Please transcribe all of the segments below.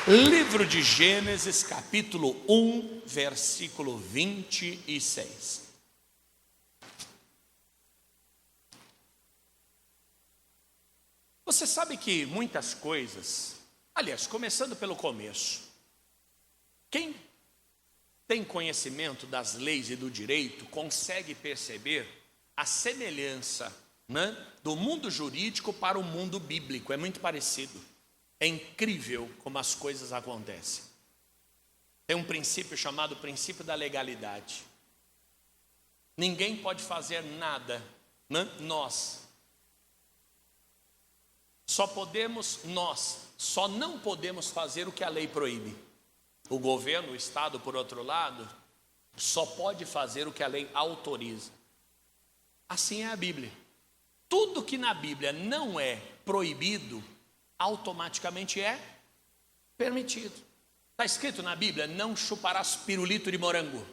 Livro de Gênesis, capítulo 1, versículo 26. Você sabe que muitas coisas, aliás, começando pelo começo, quem tem conhecimento das leis e do direito consegue perceber a semelhança, do mundo jurídico para o mundo bíblico. É muito parecido. É incrível como as coisas acontecem. Tem um princípio chamado princípio da legalidade. Ninguém pode fazer nada, nós só não podemos fazer o que a lei proíbe. O governo, o Estado, por outro lado, só pode fazer o que a lei autoriza. Assim é a Bíblia. Tudo que na Bíblia não é proibido, automaticamente é permitido. Está escrito na Bíblia, não chuparás pirulito de morango.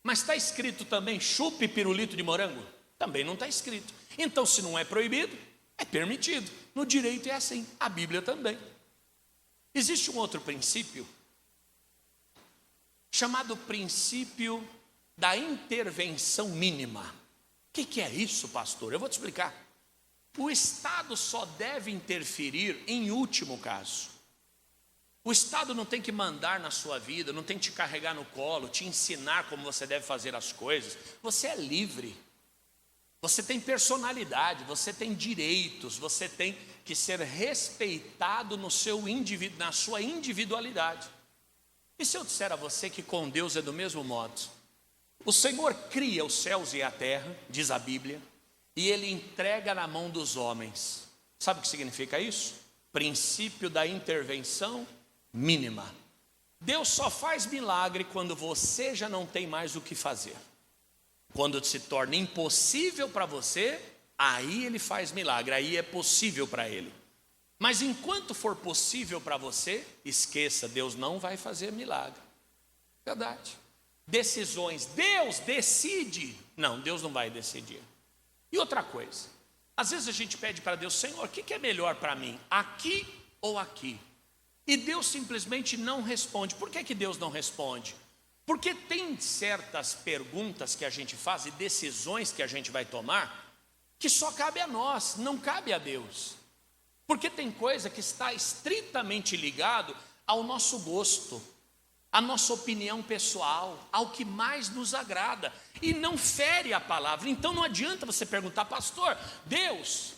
Mas está escrito também, chupe pirulito de morango? Também não está escrito. Então, se não é proibido, é permitido. No direito é assim, a Bíblia também. Existe um outro princípio, chamado princípio da intervenção mínima. O que é isso, pastor? Eu vou te explicar. O Estado só deve interferir em último caso. O Estado não tem que mandar na sua vida, não tem que te carregar no colo, te ensinar como você deve fazer as coisas. Você é livre. Você tem personalidade, você tem direitos, você tem que ser respeitado na sua individualidade. E se eu disser a você que com Deus é do mesmo modo? O Senhor cria os céus e a terra, diz a Bíblia, e Ele entrega na mão dos homens. Sabe o que significa isso? Princípio da intervenção mínima. Deus só faz milagre quando você já não tem mais o que fazer. Quando se torna impossível para você, aí Ele faz milagre, aí é possível para Ele. Mas enquanto for possível para você, esqueça, Deus não vai fazer milagre. Verdade. Decisões, Deus decide. Não, Deus não vai decidir. E outra coisa, às vezes a gente pede para Deus, Senhor, o que é melhor para mim? Aqui ou aqui? E Deus simplesmente não responde. Por que Deus não responde? Porque tem certas perguntas que a gente faz e decisões que a gente vai tomar que só cabe a nós, não cabe a Deus. Porque tem coisa que está estritamente ligado ao nosso gosto, à nossa opinião pessoal, ao que mais nos agrada, e não fere a palavra. Então não adianta você perguntar, pastor, Deus,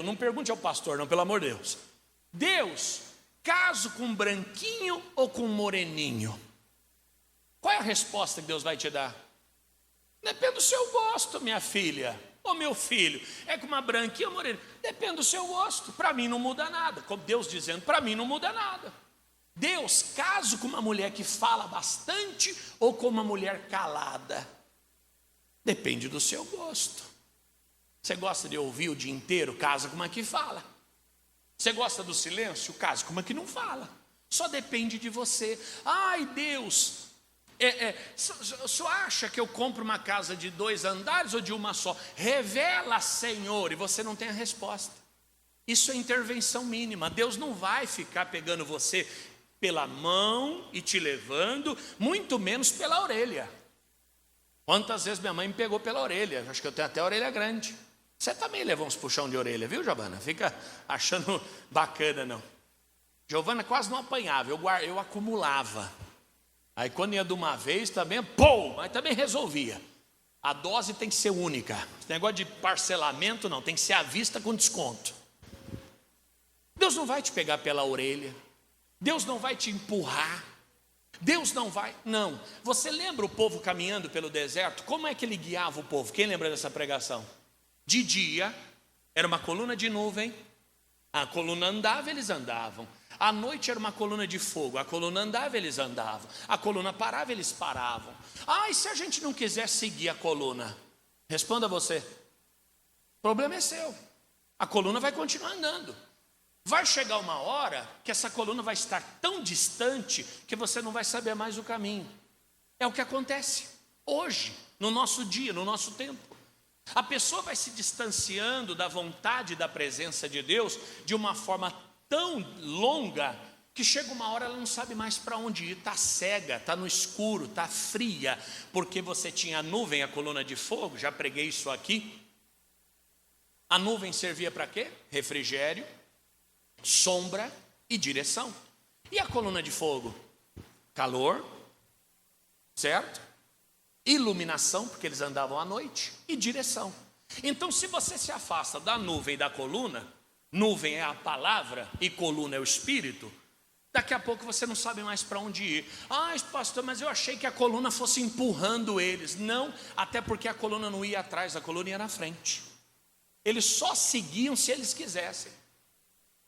não pergunte ao pastor, não, pelo amor de Deus. Deus, caso com branquinho ou com moreninho? Qual é a resposta que Deus vai te dar? Depende do seu gosto, minha filha, ou meu filho, é com uma branquinha ou morena? Depende do seu gosto, para mim não muda nada. Como Deus dizendo, para mim não muda nada. Deus, caso com uma mulher que fala bastante ou com uma mulher calada? Depende do seu gosto. Você gosta de ouvir o dia inteiro? Casa com uma que fala. Você gosta do silêncio? Casa com uma que não fala. Só depende de você. Ai, Deus, o senhor acha que eu compro uma casa de 2 andares ou de uma só? Revela, Senhor, e você não tem a resposta. Isso é intervenção mínima. Deus não vai ficar pegando você pela mão e te levando, muito menos pela orelha. Quantas vezes minha mãe me pegou pela orelha? Acho que eu tenho até a orelha grande. Você também levou uns puxão de orelha, viu, Giovana? Fica achando bacana, não. Giovana quase não apanhava, eu acumulava. Aí quando ia de uma vez também, mas também resolvia. A dose tem que ser única. Esse negócio de parcelamento não, tem que ser à vista com desconto. Deus não vai te pegar pela orelha. Deus não vai te empurrar. Deus não vai, não. Você lembra o povo caminhando pelo deserto? Como é que ele guiava o povo? Quem lembra dessa pregação? De dia, era uma coluna de nuvem. A coluna andava, eles andavam. À noite era uma coluna de fogo. A coluna andava, eles andavam. A coluna parava, eles paravam. E se a gente não quiser seguir a coluna? Responda você. O problema é seu. A coluna vai continuar andando. Vai chegar uma hora que essa coluna vai estar tão distante que você não vai saber mais o caminho. É o que acontece hoje, no nosso dia, no nosso tempo. A pessoa vai se distanciando da vontade e da presença de Deus de uma forma tão longa que chega uma hora ela não sabe mais para onde ir, está cega, está no escuro, está fria, porque você tinha a nuvem, a coluna de fogo, já preguei isso aqui. A nuvem servia para quê? Refrigério, sombra e direção. E a coluna de fogo? Calor, certo? Iluminação, porque eles andavam à noite, e direção. Então, se você se afasta da nuvem e da coluna, nuvem é a palavra e coluna é o espírito, daqui a pouco você não sabe mais para onde ir. Ah, pastor, mas eu achei que a coluna fosse empurrando eles. Não, até porque a coluna não ia atrás, a coluna ia na frente. Eles só seguiam se eles quisessem.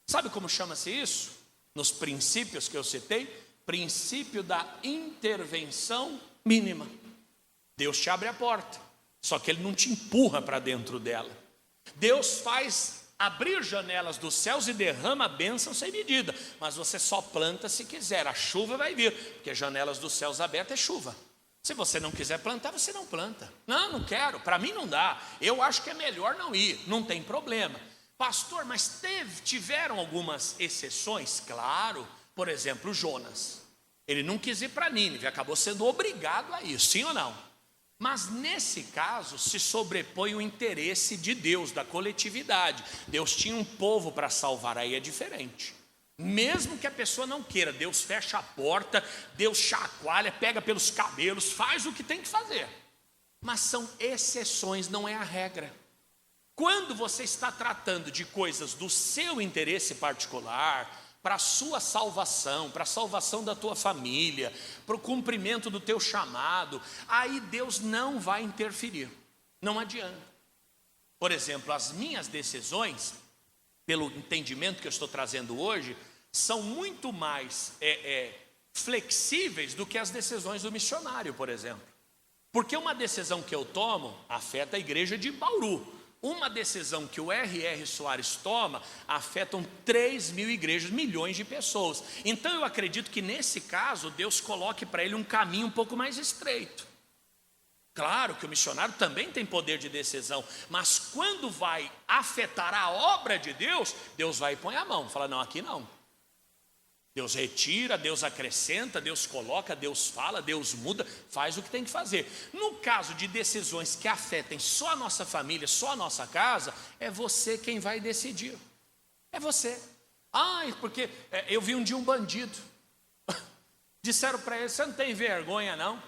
Sabe como chama-se isso? Nos princípios que eu citei, princípio da intervenção mínima. Deus te abre a porta, só que Ele não te empurra para dentro dela. Deus faz abrir janelas dos céus e derrama bênção sem medida, mas você só planta se quiser. A chuva vai vir, porque janelas dos céus abertas é chuva. Se você não quiser plantar, você não planta. Não quero, para mim não dá. Eu acho que é melhor não ir, não tem problema. Pastor, mas tiveram algumas exceções? Claro, por exemplo, Jonas. Ele não quis ir para Nínive, acabou sendo obrigado a ir, sim ou não? Mas nesse caso se sobrepõe o interesse de Deus, da coletividade. Deus tinha um povo para salvar, aí é diferente. Mesmo que a pessoa não queira, Deus fecha a porta, Deus chacoalha, pega pelos cabelos, faz o que tem que fazer. Mas são exceções, não é a regra. Quando você está tratando de coisas do seu interesse particular, para a sua salvação, para a salvação da tua família, para o cumprimento do teu chamado, aí Deus não vai interferir, não adianta. Por exemplo, as minhas decisões, pelo entendimento que eu estou trazendo hoje, são muito mais flexíveis do que as decisões do missionário, por exemplo. Porque uma decisão que eu tomo afeta a igreja de Bauru. Uma decisão que o R.R. Soares toma afetam 3.000 igrejas, milhões de pessoas. Então eu acredito que nesse caso Deus coloque para ele um caminho um pouco mais estreito. Claro que o missionário também tem poder de decisão, mas quando vai afetar a obra de Deus, Deus vai e põe a mão, fala, não, aqui não. Deus retira, Deus acrescenta, Deus coloca, Deus fala, Deus muda, faz o que tem que fazer. No caso de decisões que afetem só a nossa família, só a nossa casa, é você quem vai decidir. É você. Porque eu vi um dia um bandido. Disseram para ele, você não tem vergonha não,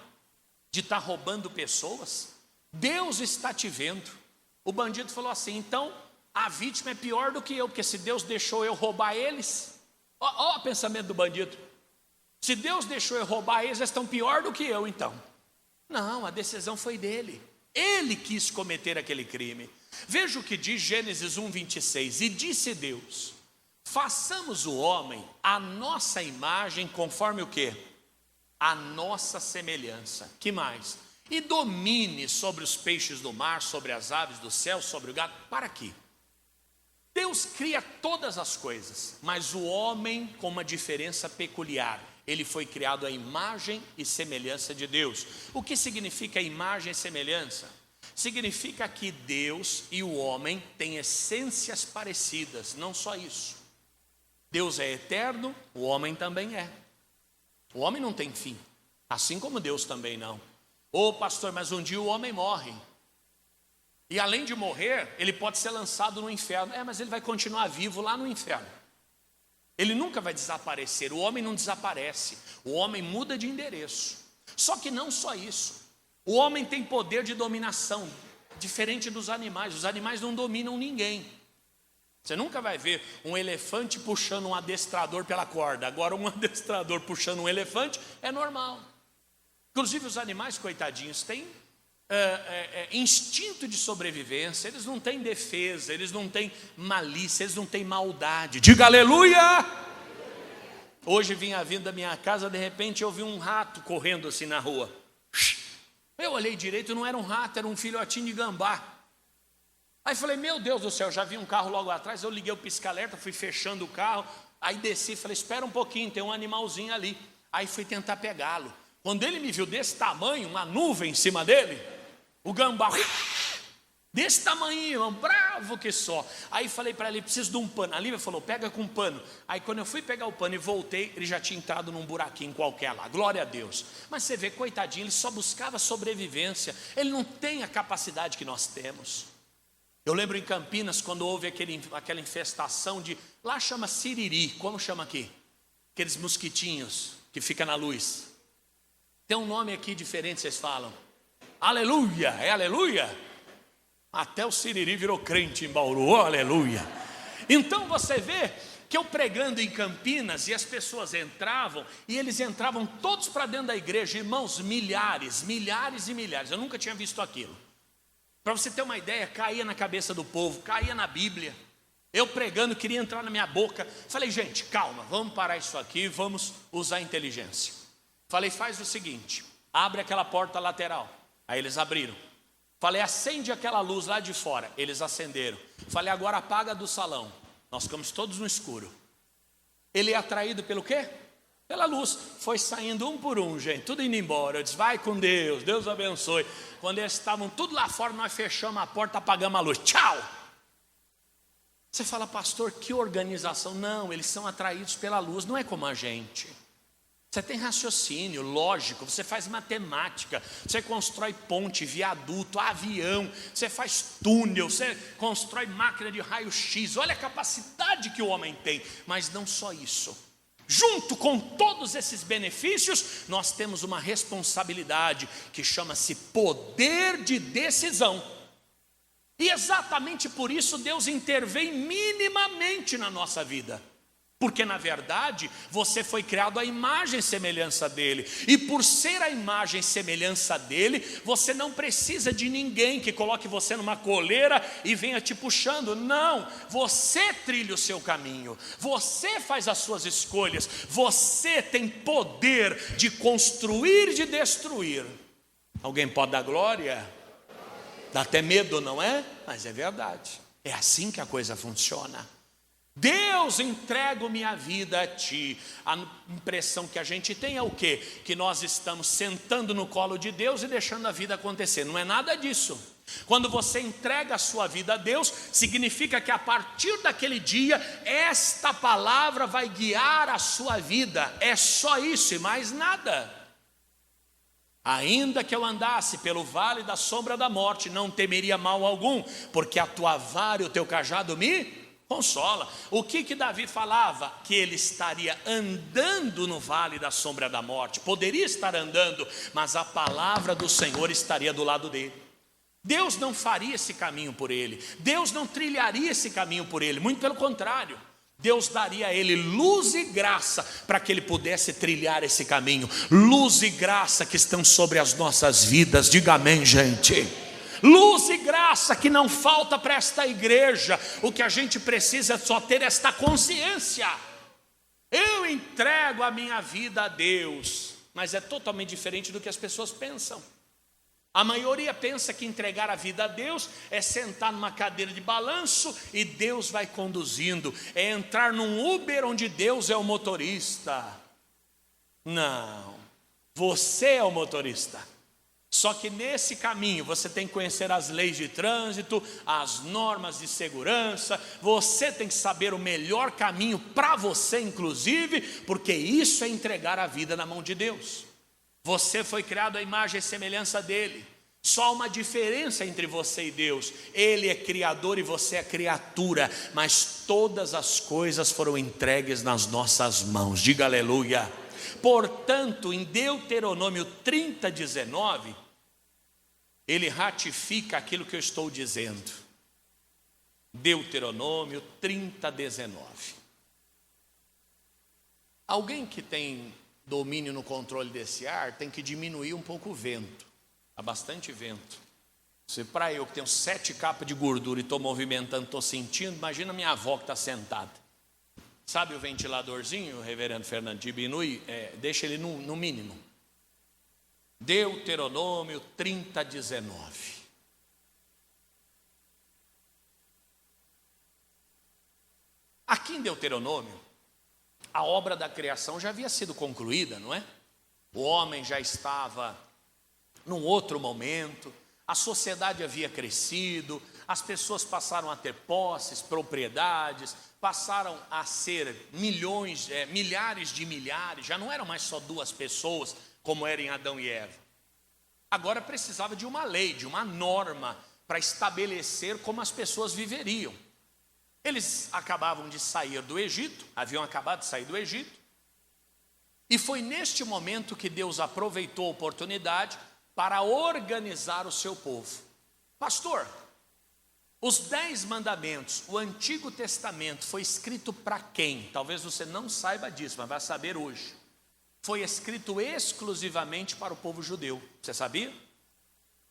de estar roubando pessoas? Deus está te vendo. O bandido falou assim, então a vítima é pior do que eu, porque se Deus deixou eu roubar eles... Olha o pensamento do bandido. Se Deus deixou eu roubar eles estão pior do que eu então. Não, a decisão foi dele. Ele quis cometer aquele crime. Veja o que diz Gênesis 1:26. E disse Deus, façamos o homem à nossa imagem, conforme o quê? A nossa semelhança. Que mais? E domine sobre os peixes do mar, sobre as aves do céu, sobre o gado. Para quê? Deus cria todas as coisas, mas o homem com uma diferença peculiar. Ele foi criado à imagem e semelhança de Deus. O que significa imagem e semelhança? Significa que Deus e o homem têm essências parecidas, não só isso. Deus é eterno, o homem também é. O homem não tem fim, assim como Deus também não. Pastor, mas um dia o homem morre. E além de morrer, ele pode ser lançado no inferno. Mas ele vai continuar vivo lá no inferno. Ele nunca vai desaparecer. O homem não desaparece. O homem muda de endereço. Só que não só isso. O homem tem poder de dominação, diferente dos animais. Os animais não dominam ninguém. Você nunca vai ver um elefante puxando um adestrador pela corda. Agora um adestrador puxando um elefante é normal. Inclusive os animais, coitadinhos, têm instinto de sobrevivência. Eles não têm defesa, eles não têm malícia, eles não têm maldade. Diga aleluia! Hoje vinha vindo da minha casa, de repente eu vi um rato correndo assim na rua. Eu olhei direito, não era um rato, era um filhotinho de gambá. Aí falei, meu Deus do céu, já vi um carro logo atrás. Eu liguei o pisca-alerta, fui fechando o carro. Aí desci, falei, espera um pouquinho, tem um animalzinho ali. Aí fui tentar pegá-lo. Quando ele me viu desse tamanho, uma nuvem em cima dele, o gambá, desse tamanho, brau, bravo que só. Aí falei para ele, preciso de um pano. A Lívia falou, pega com um pano. Aí quando eu fui pegar o pano e voltei, ele já tinha entrado num buraquinho qualquer lá, glória a Deus. Mas você vê, coitadinho, ele só buscava sobrevivência, ele não tem a capacidade que nós temos. Eu lembro em Campinas, quando houve aquela infestação de, lá chama siriri, como chama aqui? Aqueles mosquitinhos que ficam na luz. Tem um nome aqui diferente, vocês falam. Aleluia, é aleluia? Até o siriri virou crente em Bauru, oh, aleluia. Então você vê que eu pregando em Campinas e as pessoas entravam, e eles entravam todos para dentro da igreja, irmãos, milhares e milhares, eu nunca tinha visto aquilo. Para você ter uma ideia, caía na cabeça do povo, caía na Bíblia. Eu pregando, queria entrar na minha boca. Falei, gente, calma, vamos parar isso aqui, vamos usar a inteligência. Falei, faz o seguinte, abre aquela porta lateral. Aí eles abriram. Falei, acende aquela luz lá de fora. Eles acenderam. Falei, agora apaga do salão. Nós ficamos todos no escuro. Ele é atraído pelo quê? Pela luz. Foi saindo um por um, gente, tudo indo embora. Eu disse, vai com Deus, Deus abençoe. Quando eles estavam tudo lá fora, nós fechamos a porta, apagamos a luz. Tchau! Você fala, pastor, que organização? Não, eles são atraídos pela luz, não é como a gente. Você tem raciocínio, lógico, você faz matemática, você constrói ponte, viaduto, avião, você faz túnel, você constrói máquina de raio-x. Olha a capacidade que o homem tem, mas não só isso. Junto com todos esses benefícios, nós temos uma responsabilidade que chama-se poder de decisão. E exatamente por isso Deus intervém minimamente na nossa vida. Porque na verdade você foi criado à imagem e semelhança dele. E por ser a imagem e semelhança dele, você não precisa de ninguém que coloque você numa coleira e venha te puxando. Não, você trilha o seu caminho. Você faz as suas escolhas. Você tem poder de construir e de destruir. Alguém pode dar glória? Dá até medo, não é? Mas é verdade. É assim que a coisa funciona. Deus, entrego minha vida a ti. A impressão que a gente tem é o quê? Que nós estamos sentando no colo de Deus e deixando a vida acontecer. Não é nada disso. Quando você entrega a sua vida a Deus, significa que a partir daquele dia, esta palavra vai guiar a sua vida. É só isso e mais nada. Ainda que eu andasse pelo vale da sombra da morte, não temeria mal algum, porque a tua vara e o teu cajado me consola. O que Davi falava? Que ele estaria andando no vale da sombra da morte. Poderia estar andando, mas a palavra do Senhor estaria do lado dele. Deus não faria esse caminho por ele. Deus não trilharia esse caminho por ele. Muito pelo contrário. Deus daria a ele luz e graça para que ele pudesse trilhar esse caminho. Luz e graça que estão sobre as nossas vidas. Diga amém, gente. Luz e graça que não falta para esta igreja. O que a gente precisa é só ter esta consciência. Eu entrego a minha vida a Deus. Mas é totalmente diferente do que as pessoas pensam. A maioria pensa que entregar a vida a Deus é sentar numa cadeira de balanço e Deus vai conduzindo. É entrar num Uber onde Deus é o motorista. Não, você é o motorista. Só que nesse caminho você tem que conhecer as leis de trânsito, as normas de segurança. Você tem que saber o melhor caminho para você, inclusive, porque isso é entregar a vida na mão de Deus. Você foi criado à imagem e semelhança dele. Só há uma diferença entre você e Deus. Ele é criador e você é criatura, mas todas as coisas foram entregues nas nossas mãos. Diga aleluia. Portanto, em Deuteronômio 30:19, ele ratifica aquilo que eu estou dizendo. Deuteronômio 30:19. Alguém que tem domínio no controle desse ar tem que diminuir um pouco o vento. Há bastante vento. Se para eu que tenho 7 capas de gordura e estou movimentando, estou sentindo, imagina minha avó que está sentada. Sabe o ventiladorzinho, o reverendo Fernando, diminui, deixa ele no mínimo. Deuteronômio 30:19. Aqui em Deuteronômio, a obra da criação já havia sido concluída, não é? O homem já estava num outro momento, a sociedade havia crescido, as pessoas passaram a ter posses, propriedades, passaram a ser milhões, milhares de milhares, já não eram mais só duas pessoas, como era em Adão e Eva. Agora precisava de uma lei, de uma norma, para estabelecer como as pessoas viveriam. Eles acabavam de sair do Egito, haviam acabado de sair do Egito, e foi neste momento que Deus aproveitou a oportunidade para organizar o seu povo. Pastor, os 10 mandamentos, o Antigo Testamento, foi escrito para quem? Talvez você não saiba disso, mas vai saber hoje. Foi escrito exclusivamente para o povo judeu. Você sabia?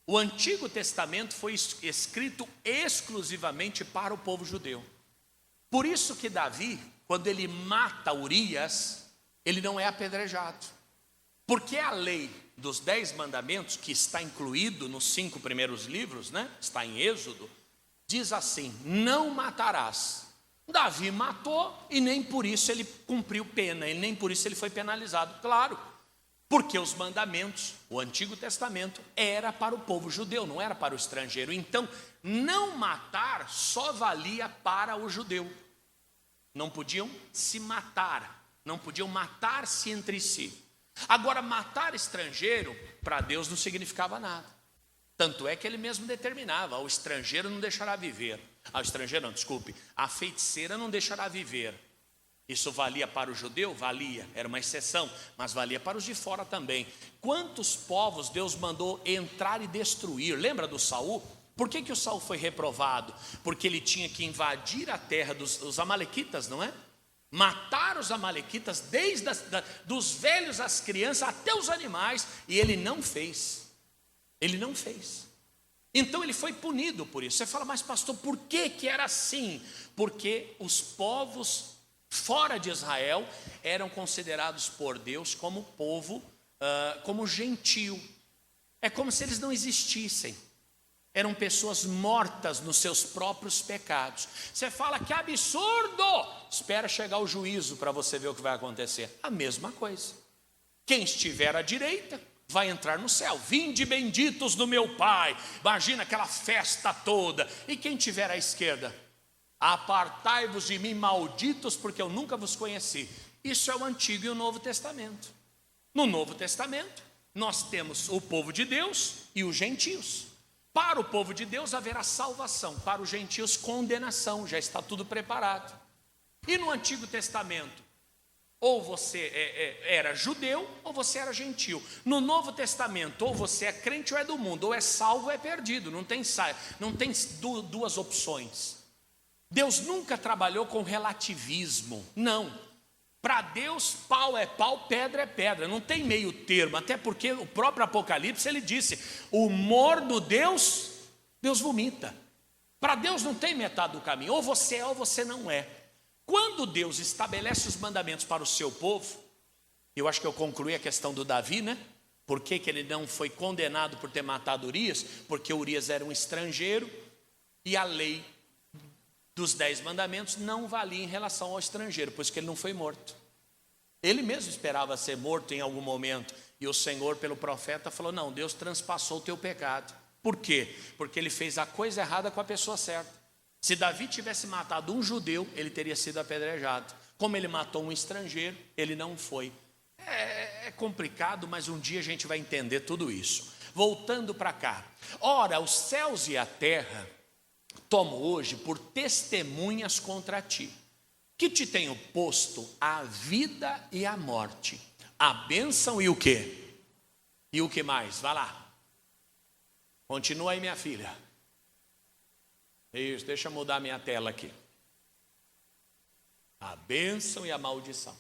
O Antigo Testamento foi escrito exclusivamente para o povo judeu. Por isso que Davi, quando ele mata Urias, ele não é apedrejado. Porque a lei dos 10 mandamentos, que está incluído nos 5 primeiros livros, né? Está em Êxodo, diz assim: não matarás. Davi matou e nem por isso ele cumpriu pena, e nem por isso ele foi penalizado. Claro, porque os mandamentos, o Antigo Testamento, era para o povo judeu, não era para o estrangeiro. Então, não matar só valia para o judeu. Não podiam se matar, não podiam matar-se entre si. Agora, matar estrangeiro, para Deus não significava nada. Tanto é que ele mesmo determinava: o estrangeiro não deixará viver. O estrangeiro não, desculpe, a feiticeira não deixará viver. Isso valia para o judeu? Valia, era uma exceção, mas valia para os de fora também. Quantos povos Deus mandou entrar e destruir? Lembra do Saul? Por que o Saul foi reprovado? Porque ele tinha que invadir a terra dos amalequitas, não é? Matar os amalequitas, desde dos velhos às crianças até os animais, e ele não fez. Ele não fez. Então ele foi punido por isso. Você fala: mas pastor, por que era assim? Porque os povos fora de Israel eram considerados por Deus como povo, como gentio. É como se eles não existissem. Eram pessoas mortas nos seus próprios pecados. Você fala: que absurdo! Espera chegar o juízo para você ver o que vai acontecer. A mesma coisa. Quem estiver à direita vai entrar no céu. Vinde benditos do meu Pai. Imagina aquela festa toda. E quem estiver à esquerda: apartai-vos de mim, malditos, porque eu nunca vos conheci. Isso é o Antigo e o Novo Testamento. No Novo Testamento, nós temos o povo de Deus e os gentios. Para o povo de Deus haverá salvação, para os gentios condenação, já está tudo preparado. E no Antigo Testamento, ou você era judeu ou você era gentio. No Novo Testamento, ou você é crente ou é do mundo, ou é salvo ou é perdido, não tem duas opções. Deus nunca trabalhou com relativismo, não. Para Deus, pau é pau, pedra é pedra, não tem meio termo, até porque o próprio Apocalipse, ele disse: o morno Deus vomita. Para Deus não tem metade do caminho, ou você é ou você não é. Quando Deus estabelece os mandamentos para o seu povo, eu acho que eu concluí a questão do Davi, né? Por que ele não foi condenado por ter matado Urias? Porque Urias era um estrangeiro e a lei dos 10 mandamentos não valia em relação ao estrangeiro, pois que ele não foi morto. Ele mesmo esperava ser morto em algum momento, e o Senhor, pelo profeta, falou: não, Deus transpassou o teu pecado. Por quê? Porque ele fez a coisa errada com a pessoa certa. Se Davi tivesse matado um judeu, ele teria sido apedrejado. Como ele matou um estrangeiro, ele não foi. É complicado, mas um dia a gente vai entender tudo isso. Voltando para cá. Ora, os céus e a terra tomo hoje por testemunhas contra ti, que te tenho posto a vida e a morte, a bênção e o quê? E o que mais? Vai lá. Continua aí, minha filha. Isso, deixa eu mudar minha tela aqui. A bênção e a maldição.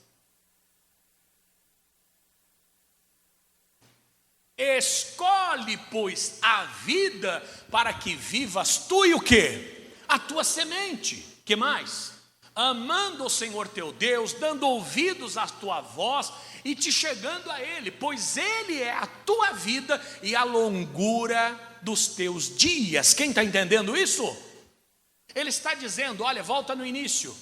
Escolhe, pois, a vida para que vivas tu e o quê? A tua semente. Que mais? Amando o Senhor teu Deus, dando ouvidos à tua voz e te chegando a Ele, pois Ele é a tua vida e a longura dos teus dias. Quem está entendendo isso? Ele está dizendo: olha, volta no início.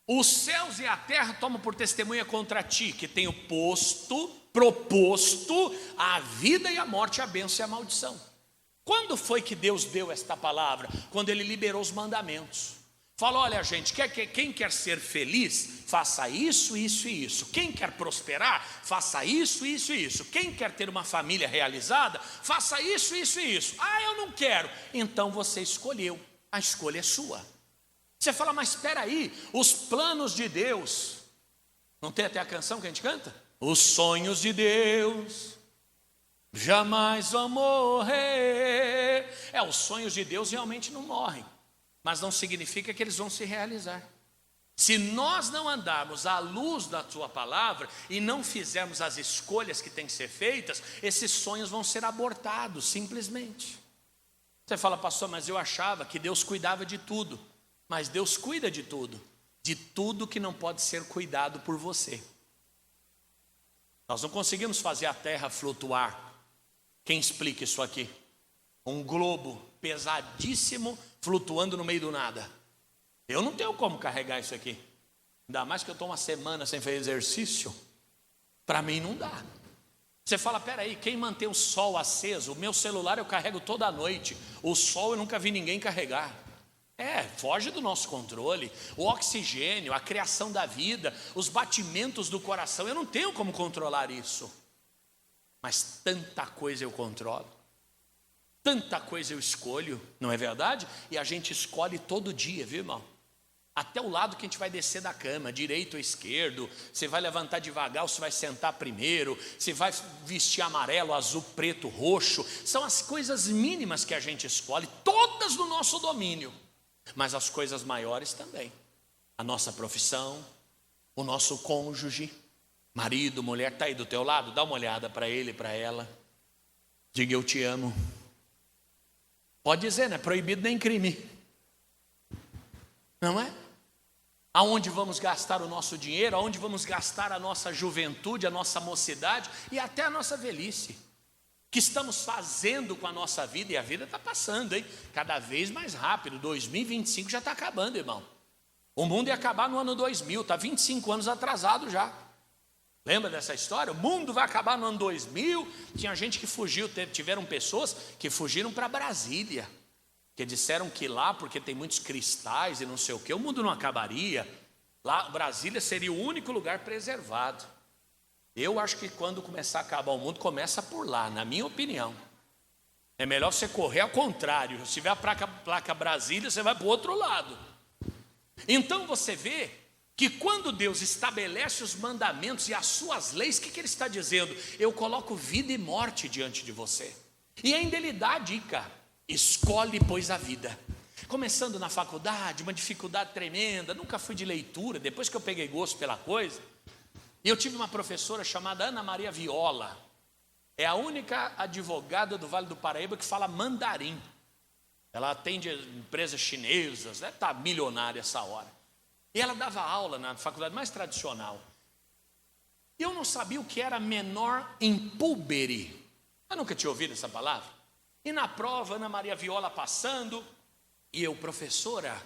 Os céus e a terra tomam por testemunha contra ti, que tenho proposto a vida e a morte, a bênção e a maldição. Quando foi que Deus deu esta palavra? Quando Ele liberou os mandamentos. Falou: olha, gente, quem quer ser feliz, faça isso, isso e isso. Quem quer prosperar, faça isso, isso e isso. Quem quer ter uma família realizada, faça isso, isso e isso. Ah, eu não quero. Então você escolheu, a escolha é sua. Você fala: mas espera aí, os planos de Deus, não tem até a canção que a gente canta? Os sonhos de Deus jamais vão morrer. Os sonhos de Deus realmente não morrem, mas não significa que eles vão se realizar. Se nós não andarmos à luz da sua palavra e não fizermos as escolhas que têm que ser feitas, esses sonhos vão ser abortados, simplesmente. Você fala: pastor, mas eu achava que Deus cuidava de tudo. Mas Deus cuida de tudo que não pode ser cuidado por você. Nós não conseguimos fazer a terra flutuar. Quem explica isso aqui? Um globo pesadíssimo flutuando no meio do nada. Eu não tenho como carregar isso aqui. Ainda mais que eu estou uma semana sem fazer exercício. Para mim não dá. Você fala: peraí, quem mantém o sol aceso? O meu celular eu carrego toda noite. O sol eu nunca vi ninguém carregar. Foge do nosso controle. O oxigênio, a criação da vida, os batimentos do coração, eu não tenho como controlar isso. Mas tanta coisa eu controlo, tanta coisa eu escolho, não é verdade? E a gente escolhe todo dia, viu, irmão? Até o lado que a gente vai descer da cama, direito ou esquerdo, você vai levantar devagar ou você vai sentar primeiro, você vai vestir amarelo, azul, preto, roxo. São as coisas mínimas que a gente escolhe, todas no nosso domínio. Mas as coisas maiores também. A nossa profissão, o nosso cônjuge, marido, mulher, está aí do teu lado, dá uma olhada para ele, para ela. Diga: eu te amo. Pode dizer, não é proibido nem crime. Não é? Aonde vamos gastar o nosso dinheiro, aonde vamos gastar a nossa juventude, a nossa mocidade e até a nossa velhice. Que estamos fazendo com a nossa vida, e a vida está passando, hein? Cada vez mais rápido. 2025 já está acabando, irmão. O mundo ia acabar no ano 2000, está 25 anos atrasado já. Lembra dessa história? O mundo vai acabar no ano 2000. Tinha gente que fugiu, tiveram pessoas que fugiram para Brasília, que disseram que lá, porque tem muitos cristais e não sei o que, o mundo não acabaria. Lá, Brasília seria o único lugar preservado. Eu acho que quando começar a acabar o mundo, começa por lá, na minha opinião. É melhor você correr ao contrário. Se tiver a placa Brasília, você vai para o outro lado. Então você vê que quando Deus estabelece os mandamentos e as suas leis, o que Ele está dizendo? Eu coloco vida e morte diante de você. E ainda Ele dá a dica: escolhe, pois, a vida. Começando na faculdade, uma dificuldade tremenda, nunca fui de leitura, depois que eu peguei gosto pela coisa. E eu tive uma professora chamada Ana Maria Viola. É a única advogada do Vale do Paraíba que fala mandarim. Ela atende empresas chinesas, deve estar milionária essa hora. E ela dava aula na faculdade mais tradicional. E eu não sabia o que era menor impúbere. Eu nunca tinha ouvido essa palavra. E na prova, Ana Maria Viola passando, e eu, professora,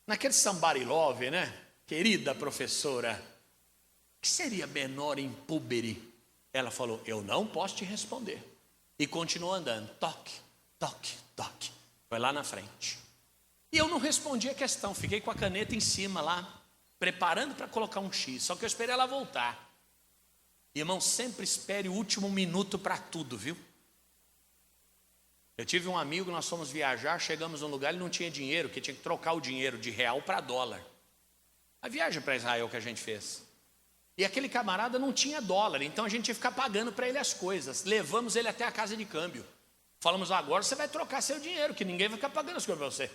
naquele somebody love, né? Querida professora, o que seria menor impúbere? Ela falou: eu não posso te responder. E continuou andando, toque, toque, toque. Foi lá na frente. E eu não respondi a questão, fiquei com a caneta em cima lá, preparando para colocar um X. Só que eu esperei ela voltar. Irmão, sempre espere o último minuto para tudo, viu? Eu tive um amigo, nós fomos viajar, chegamos num lugar, ele não tinha dinheiro, que tinha que trocar o dinheiro de real para dólar. A viagem para Israel que a gente fez. E aquele camarada não tinha dólar, então a gente ia ficar pagando para ele as coisas. Levamos ele até a casa de câmbio. Falamos: agora você vai trocar seu dinheiro, que ninguém vai ficar pagando as coisas para você.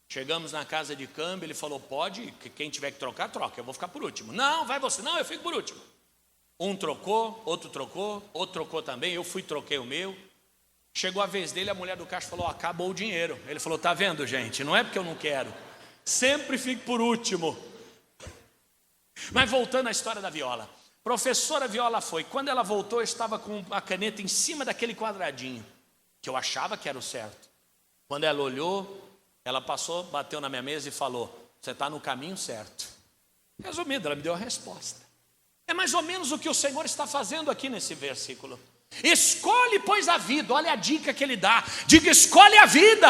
Chegamos na casa de câmbio, ele falou: pode, que quem tiver que trocar, troca, eu vou ficar por último. Não, vai você. Não, eu fico por último. Um trocou, outro trocou também, eu fui, troquei o meu. Chegou a vez dele, a mulher do caixa falou: acabou o dinheiro. Ele falou: tá vendo, gente, não é porque eu não quero, sempre fico por último. Mas voltando à história da Viola, professora Viola foi, quando ela voltou, eu estava com a caneta em cima daquele quadradinho, que eu achava que era o certo. Quando ela olhou, ela passou, bateu na minha mesa e falou: você está no caminho certo. Resumindo, ela me deu a resposta. É mais ou menos o que o Senhor está fazendo aqui nesse versículo. Escolhe, pois, a vida. Olha a dica que ele dá. Diga: escolhe a vida.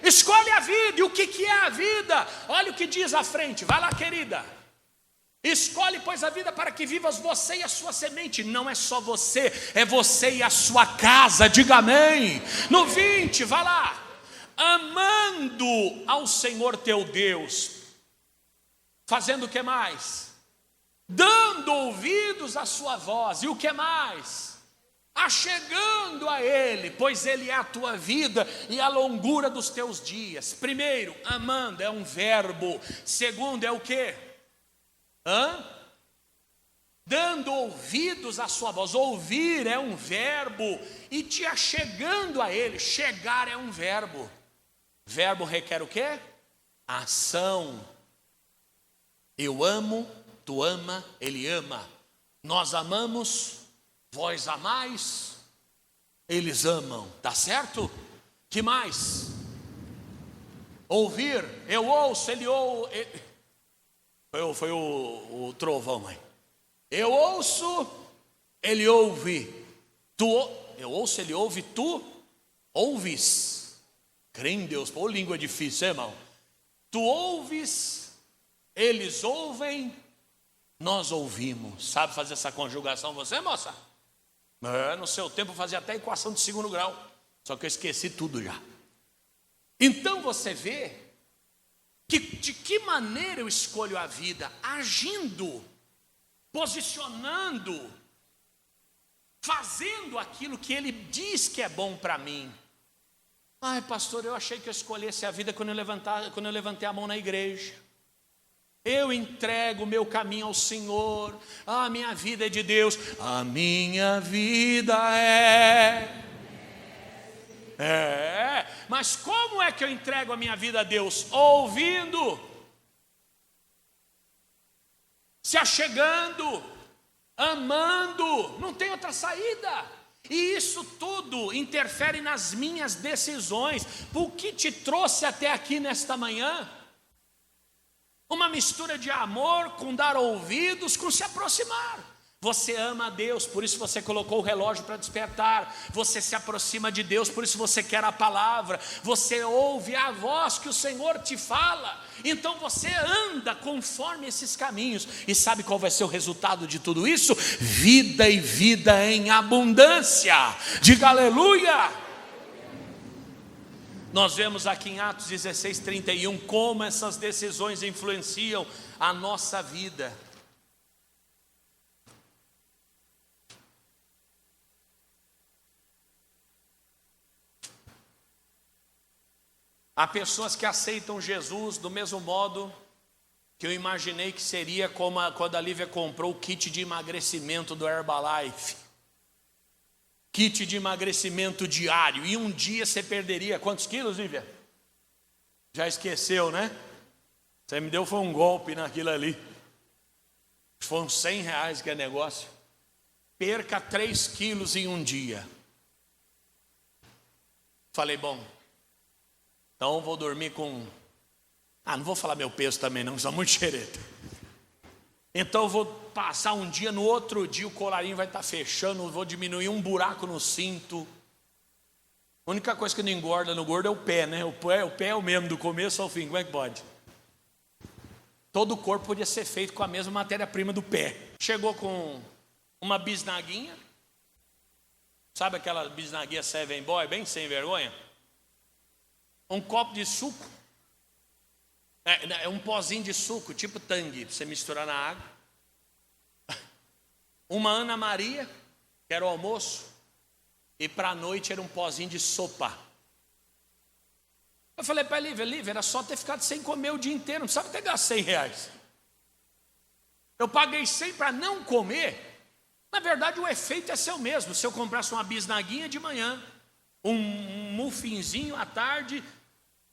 Escolhe a vida. E o que é a vida? Olha o que diz à frente. Vai lá, querida. Escolhe, pois, a vida para que vivas você e a sua semente. Não é só você, é você e a sua casa. Diga amém. No 20, vai lá. Amando ao Senhor teu Deus. Fazendo o que mais? Dando ouvidos à sua voz. E o que mais? Achegando a Ele, pois Ele é a tua vida e a longura dos teus dias. Primeiro, amando é um verbo. Segundo, é o quê? Dando ouvidos à sua voz. Ouvir é um verbo. E te achegando a Ele. Chegar é um verbo. Verbo requer o quê? Ação. Eu amo, tu ama, ele ama. Nós amamos, vós amais, eles amam. Tá certo? Que mais? Ouvir, eu ouço, ele ouve. Foi o trovão aí. Eu ouço, ele ouve. Eu ouço, ele ouve, tu ouves. Crê em Deus. Pô, língua difícil, irmão. Tu ouves, eles ouvem, nós ouvimos. Sabe fazer essa conjugação você, moça? No seu tempo eu fazia até equação de segundo grau. Só que eu esqueci tudo já. Então você vê que de que maneira eu escolho a vida? Agindo, posicionando, fazendo aquilo que Ele diz que é bom para mim. Ai, pastor, eu achei que eu escolhesse a vida quando eu levantei a mão na igreja. Eu entrego o meu caminho ao Senhor. A minha vida é de Deus. A minha vida mas como é que eu entrego a minha vida a Deus? Ouvindo, se achegando, amando. Não tem outra saída. E isso tudo interfere nas minhas decisões. O que te trouxe até aqui nesta manhã? Uma mistura de amor com dar ouvidos, com se aproximar. Você ama a Deus, por isso você colocou o relógio para despertar. Você se aproxima de Deus, por isso você quer a palavra. Você ouve a voz que o Senhor te fala. Então você anda conforme esses caminhos. E sabe qual vai ser o resultado de tudo isso? Vida e vida em abundância. Diga aleluia. Nós vemos aqui em Atos 16:31 como essas decisões influenciam a nossa vida. Há pessoas que aceitam Jesus do mesmo modo que eu imaginei que seria como quando a Lívia comprou o kit de emagrecimento do Herbalife. Kit de emagrecimento diário. E um dia você perderia quantos quilos, Lívia? Já esqueceu, né? Você me deu foi um golpe naquilo ali. Foram R$100 que é negócio. Perca 3 quilos em um dia. Falei, bom, então vou dormir com... não vou falar meu peso também não, sou muito xereta. Então eu vou passar um dia, no outro dia o colarinho vai estar fechando, vou diminuir um buraco no cinto. A única coisa que não engorda no gordo é o pé, né? O pé é o mesmo, do começo ao fim, como é que pode? Todo o corpo podia ser feito com a mesma matéria-prima do pé. Chegou com uma bisnaguinha, sabe aquela bisnaguinha Seven Boy, bem sem vergonha? Um copo de suco, um pozinho de suco, tipo Tang, para você misturar na água. Uma Ana Maria, que era o almoço, e para a noite era um pozinho de sopa. Eu falei para a Lívia, era só ter ficado sem comer o dia inteiro, não precisava ter gasto R$100. Eu paguei 100 para não comer. Na verdade o efeito é seu mesmo, se eu comprasse uma bisnaguinha de manhã, um muffinzinho à tarde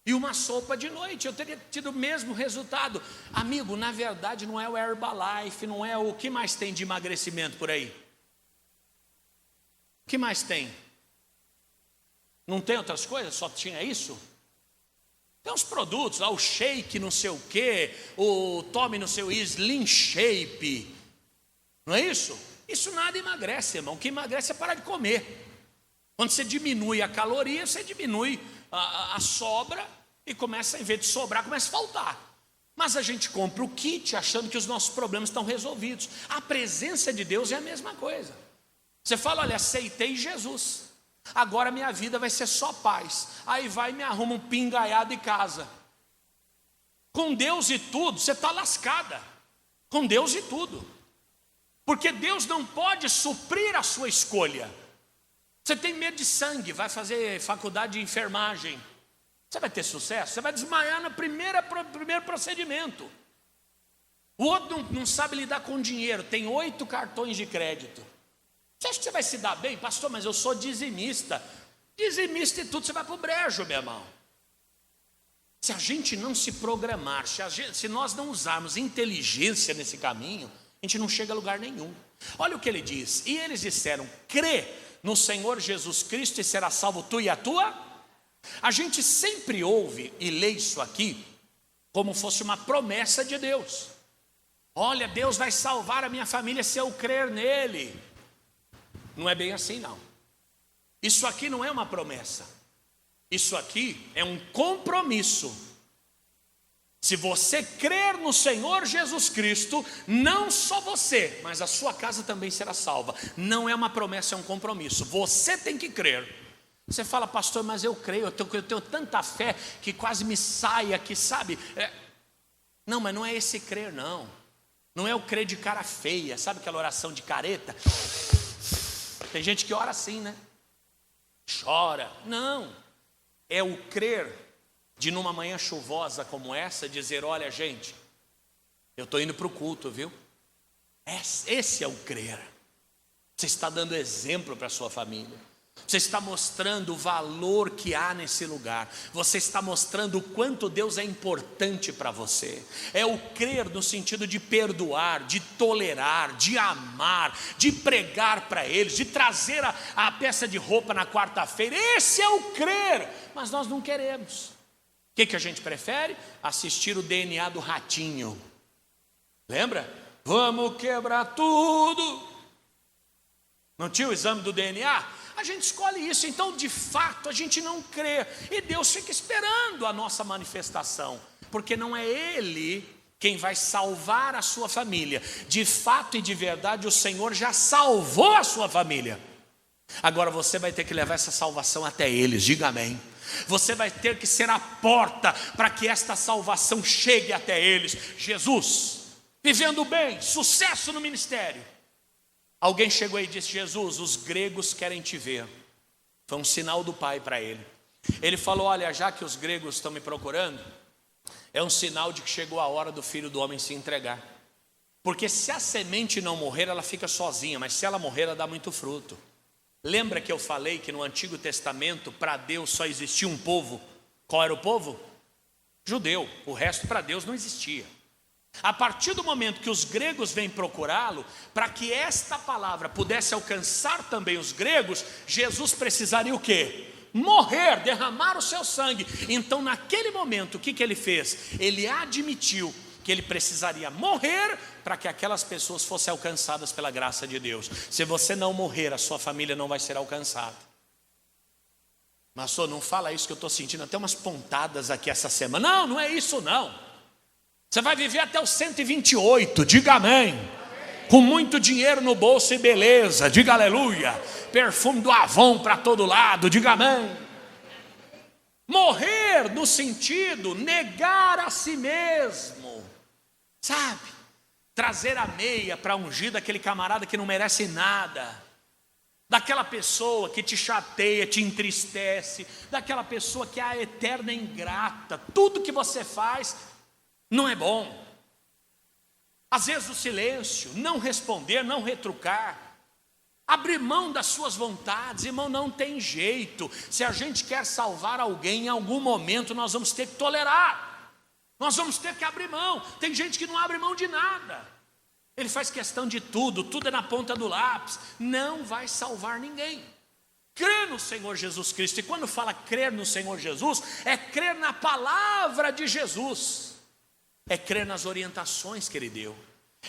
e uma sopa de noite, eu teria tido o mesmo resultado. Amigo, na verdade não é o Herbalife, não é o que mais tem de emagrecimento por aí? O que mais tem? Não tem outras coisas? Só tinha isso? Tem uns produtos lá, o shake não sei o que, o tome não sei o Slim Shape, não é isso? Isso nada emagrece, irmão. O que emagrece é parar de comer. Quando você diminui a caloria, você diminui a sobra e começa, em vez de sobrar, começa a faltar. Mas a gente compra o kit achando que os nossos problemas estão resolvidos. A presença de Deus é a mesma coisa. Você fala, olha, aceitei Jesus, agora minha vida vai ser só paz. Aí vai e me arruma um pingaiado em casa. Com Deus e tudo, você está lascada. Com Deus e tudo. Porque Deus não pode suprir a sua escolha. Você tem medo de sangue, vai fazer faculdade de enfermagem. Você vai ter sucesso? Você vai desmaiar no primeiro procedimento. O outro não sabe lidar com dinheiro, tem 8 cartões de crédito. Você acha que você vai se dar bem? Pastor, mas eu sou dizimista. Dizimista e tudo, você vai para o brejo, meu irmão. Se a gente não se programar, se nós não usarmos inteligência nesse caminho, a gente não chega a lugar nenhum. Olha o que ele diz. E eles disseram, crê no Senhor Jesus Cristo e será salvo tu e a tua. A gente sempre ouve e lê isso aqui como fosse uma promessa de Deus. Olha, Deus vai salvar a minha família se eu crer nele. Não é bem assim, não. Isso aqui não é uma promessa. Isso aqui é um compromisso. Se você crer no Senhor Jesus Cristo, não só você, mas a sua casa também será salva. Não é uma promessa, é um compromisso. Você tem que crer. Você fala, pastor, mas eu creio, eu tenho tanta fé que quase me sai aqui, sabe? Não, mas não é esse crer, não. Não é o crer de cara feia, sabe aquela oração de careta? Tem gente que ora assim, né? Chora. Não. É o crer de numa manhã chuvosa como essa, dizer, olha gente, eu estou indo para o culto, viu? Esse é o crer. Você está dando exemplo para a sua família. Você está mostrando o valor que há nesse lugar. Você está mostrando o quanto Deus é importante para você. É o crer no sentido de perdoar, de tolerar, de amar, de pregar para eles, de trazer a peça de roupa na quarta-feira. Esse é o crer. Mas nós não queremos. O que a gente prefere? Assistir o DNA do ratinho. Lembra? Vamos quebrar tudo. Não tinha o exame do DNA? A gente escolhe isso, então de fato a gente não crê. E Deus fica esperando a nossa manifestação. Porque não é Ele quem vai salvar a sua família. De fato e de verdade o Senhor já salvou a sua família. Agora você vai ter que levar essa salvação até eles, diga amém. Você vai ter que ser a porta para que esta salvação chegue até eles. Jesus, vivendo bem, sucesso no ministério. Alguém chegou aí e disse, Jesus, os gregos querem te ver. Foi um sinal do Pai para ele. Ele falou, olha, já que os gregos estão me procurando, é um sinal de que chegou a hora do Filho do Homem se entregar. Porque se a semente não morrer, ela fica sozinha, mas se ela morrer, ela dá muito fruto. Lembra que eu falei que no Antigo Testamento, para Deus só existia um povo? Qual era o povo? Judeu. O resto para Deus não existia. A partir do momento que os gregos vêm procurá-lo, para que esta palavra pudesse alcançar também os gregos, Jesus precisaria o quê? Morrer, derramar o seu sangue. Então naquele momento, o que ele fez? Ele admitiu que ele precisaria morrer para que aquelas pessoas fossem alcançadas pela graça de Deus. Se você não morrer, a sua família não vai ser alcançada. Mas só não fala isso, que eu estou sentindo até umas pontadas aqui essa semana. Não é isso não. Você vai viver até os 128, diga amém. Com muito dinheiro no bolso e beleza, diga aleluia. Perfume do Avon para todo lado, diga amém. Morrer no sentido, negar a si mesmo, sabe? Trazer a meia para ungir daquele camarada que não merece nada, daquela pessoa que te chateia, te entristece, daquela pessoa que é a eterna ingrata. Tudo que você faz não é bom. Às vezes o silêncio, não responder, não retrucar, abrir mão das suas vontades, irmão, não tem jeito. Se a gente quer salvar alguém, em algum momento nós vamos ter que tolerar. Nós vamos ter que abrir mão. Tem gente que não abre mão de nada. Ele faz questão de tudo, tudo é na ponta do lápis. Não vai salvar ninguém. Crer no Senhor Jesus Cristo. E quando fala crer no Senhor Jesus, é crer na palavra de Jesus. É crer nas orientações que Ele deu.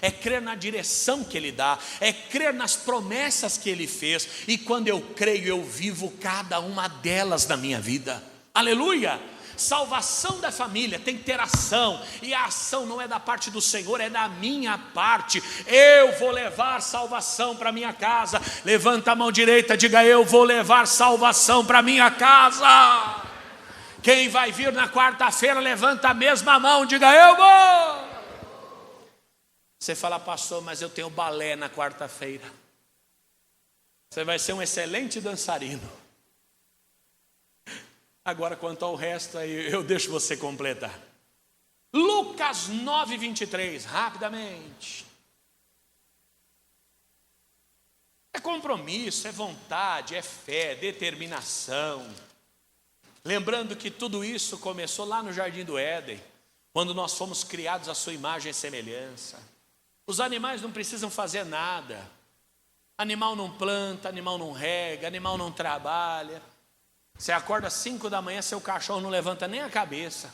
é crer na direção que Ele dá, é crer nas promessas que Ele fez. E quando eu creio, eu vivo cada uma delas na minha vida. Aleluia! Salvação da família tem que ter ação, e a ação não é da parte do Senhor, é da minha parte. Eu vou levar salvação para minha casa. Levanta a mão direita, diga: eu vou levar salvação para minha casa. Quem vai vir na quarta-feira, levanta a mesma mão, diga: eu vou. Você fala: pastor, mas eu tenho balé na quarta-feira. Você vai ser um excelente dançarino. Agora, quanto ao resto, aí eu deixo você completar. Lucas 9:23, rapidamente. É compromisso, é vontade, é fé, determinação. Lembrando que tudo isso começou lá no Jardim do Éden, quando nós fomos criados à sua imagem e semelhança. Os animais não precisam fazer nada. Animal não planta, animal não rega, animal não trabalha. Você acorda às 5 da manhã, seu cachorro não levanta nem a cabeça.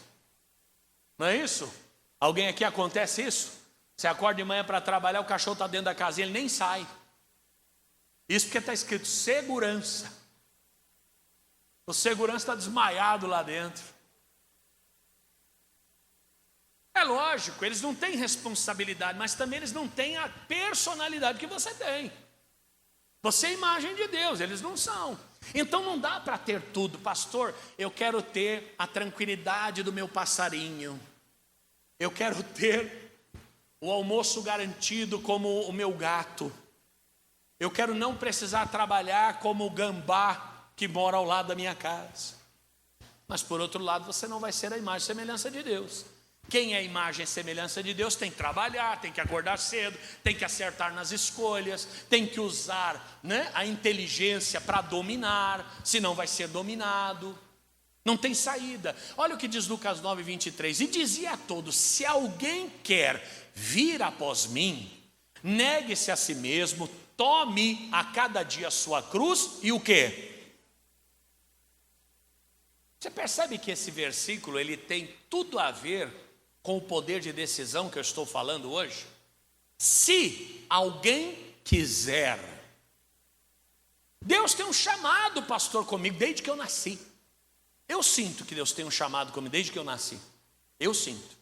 Não é isso? Alguém aqui acontece isso? Você acorda de manhã para trabalhar, o cachorro está dentro da casinha, ele nem sai. Isso porque está escrito segurança. O segurança está desmaiado lá dentro. É lógico, eles não têm responsabilidade, mas também eles não têm a personalidade que você tem. Você é a imagem de Deus, eles não são. Então não dá para ter tudo. Pastor, eu quero ter a tranquilidade do meu passarinho. Eu quero ter o almoço garantido como o meu gato. Eu quero não precisar trabalhar como o gambá que mora ao lado da minha casa. Mas por outro lado, você não vai ser a imagem e semelhança de Deus. Quem é a imagem e semelhança de Deus tem que trabalhar, tem que acordar cedo, tem que acertar nas escolhas, tem que usar, a inteligência para dominar, senão vai ser dominado. Não tem saída. Olha o que diz Lucas 9:23. E dizia a todos: se alguém quer vir após mim, negue-se a si mesmo, tome a cada dia a sua cruz e o quê? Você percebe que esse versículo ele tem tudo a ver com o poder de decisão que eu estou falando hoje? Se alguém quiser. Deus tem um chamado, pastor, comigo desde que eu nasci. Eu sinto que Deus tem um chamado comigo desde que eu nasci. Eu sinto.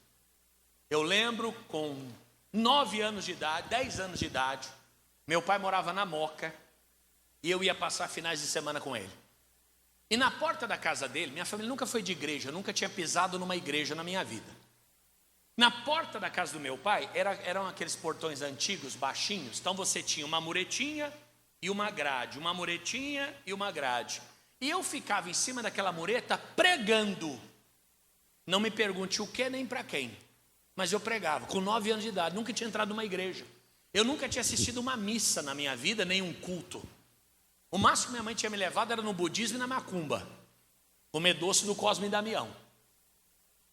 Eu lembro com 9 anos de idade, 10 anos de idade, meu pai morava na Moca e eu ia passar finais de semana com ele. E na porta da casa dele, minha família nunca foi de igreja, eu nunca tinha pisado numa igreja na minha vida. Na porta da casa do meu pai, eram aqueles portões antigos, baixinhos. Então você tinha uma muretinha e uma grade, uma muretinha e uma grade. E eu ficava em cima daquela mureta pregando. Não me pergunte o que nem para quem, mas eu pregava, com 9 anos de idade, nunca tinha entrado numa igreja. Eu nunca tinha assistido uma missa na minha vida, nem um culto. O máximo que minha mãe tinha me levado era no budismo e na macumba, comer doce no Cosme e Damião.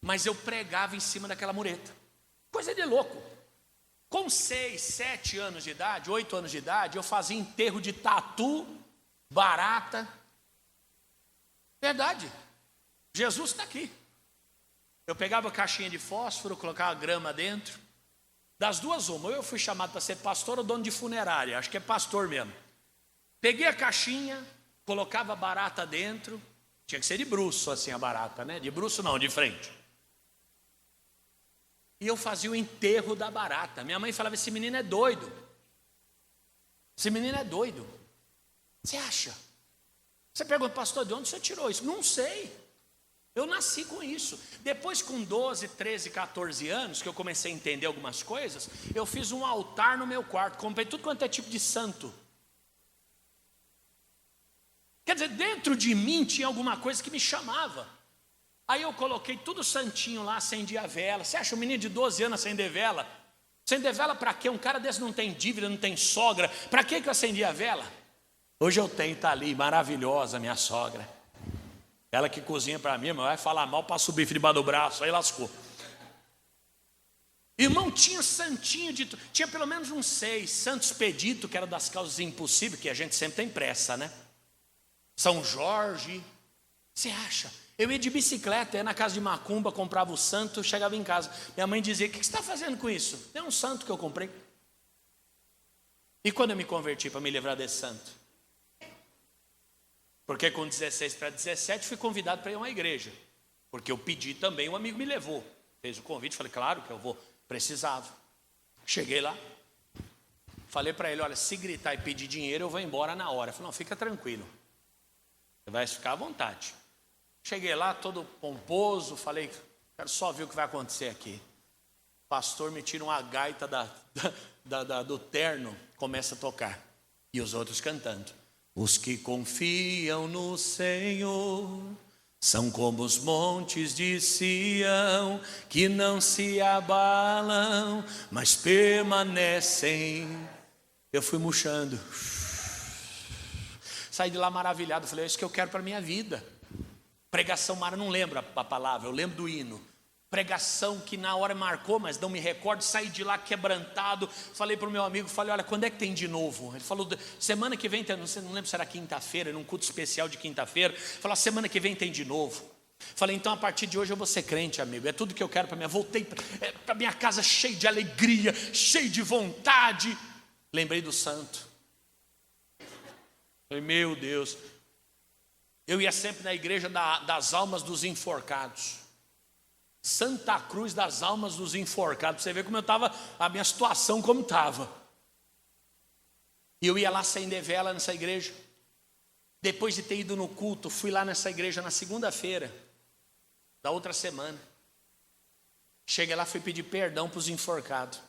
Mas eu pregava em cima daquela mureta. Coisa de louco. Com 6, 7 anos de idade, 8 anos de idade, eu fazia enterro de tatu, barata. Verdade. Jesus está aqui. Eu pegava a caixinha de fósforo, colocava grama dentro. Das duas uma, ou eu fui chamado para ser pastor ou dono de funerária. Acho que é pastor mesmo. Peguei a caixinha, colocava a barata dentro. Tinha que ser de bruço assim a barata, né? De bruço não, de frente. E eu fazia o enterro da barata. Minha mãe falava: esse menino é doido. Esse menino é doido. Você acha? Você pergunta: pastor, de onde você tirou isso? Não sei. Eu nasci com isso. Depois, com 12, 13, 14 anos, que eu comecei a entender algumas coisas, eu fiz um altar no meu quarto. Comprei tudo quanto é tipo de santo. Quer dizer, dentro de mim tinha alguma coisa que me chamava. Aí eu coloquei tudo santinho lá, acendi a vela. Você acha um menino de 12 anos acender vela? Acender vela para quê? Um cara desse não tem dívida, não tem sogra. Para que eu acendi a vela? Hoje eu tenho, está ali, maravilhosa minha sogra. Ela que cozinha para mim, mas vai falar mal, passa o bife debaixo do braço, aí lascou. Irmão, tinha santinho de... Tinha pelo menos uns 6. Santo Expedito, que era das causas impossíveis, que a gente sempre tem pressa, né? São Jorge. Você acha? Eu ia de bicicleta, ia na casa de macumba, comprava o santo, chegava em casa. Minha mãe dizia: o que você está fazendo com isso? É um santo que eu comprei. E quando eu me converti para me livrar desse santo? Porque com 16 para 17 fui convidado para ir a uma igreja. Porque eu pedi também, um amigo me levou. Fez o convite, falei: claro que eu vou, precisava. Cheguei lá, falei para ele: olha, se gritar e pedir dinheiro, eu vou embora na hora. Ele falou: não, fica tranquilo, você vai ficar à vontade. Cheguei lá, todo pomposo, falei: quero só ver o que vai acontecer aqui. O pastor me tira uma gaita do terno, começa a tocar. E os outros cantando. Os que confiam no Senhor são como os montes de Sião, que não se abalam, mas permanecem. Eu fui murchando. Saí de lá maravilhado, falei: é isso que eu quero para a minha vida. Pregação, Mara, não lembro a palavra, eu lembro do hino. Pregação que na hora marcou, mas não me recordo. Saí de lá quebrantado. Falei para o meu amigo, falei: olha, quando é que tem de novo? Ele falou: semana que vem, não lembro se era quinta-feira, num culto especial de quinta-feira. Falou: semana que vem tem de novo. Falei: então a partir de hoje eu vou ser crente, amigo. É tudo que eu quero para minha. Voltei para minha casa cheio de alegria, cheio de vontade. Lembrei do santo. Falei: meu Deus. Eu ia sempre na igreja das almas dos enforcados. Santa Cruz das almas dos enforcados. Você vê como eu estava, a minha situação como estava. E eu ia lá acender vela nessa igreja. Depois de ter ido no culto, fui lá nessa igreja na segunda-feira da outra semana. Cheguei lá, fui pedir perdão para os enforcados.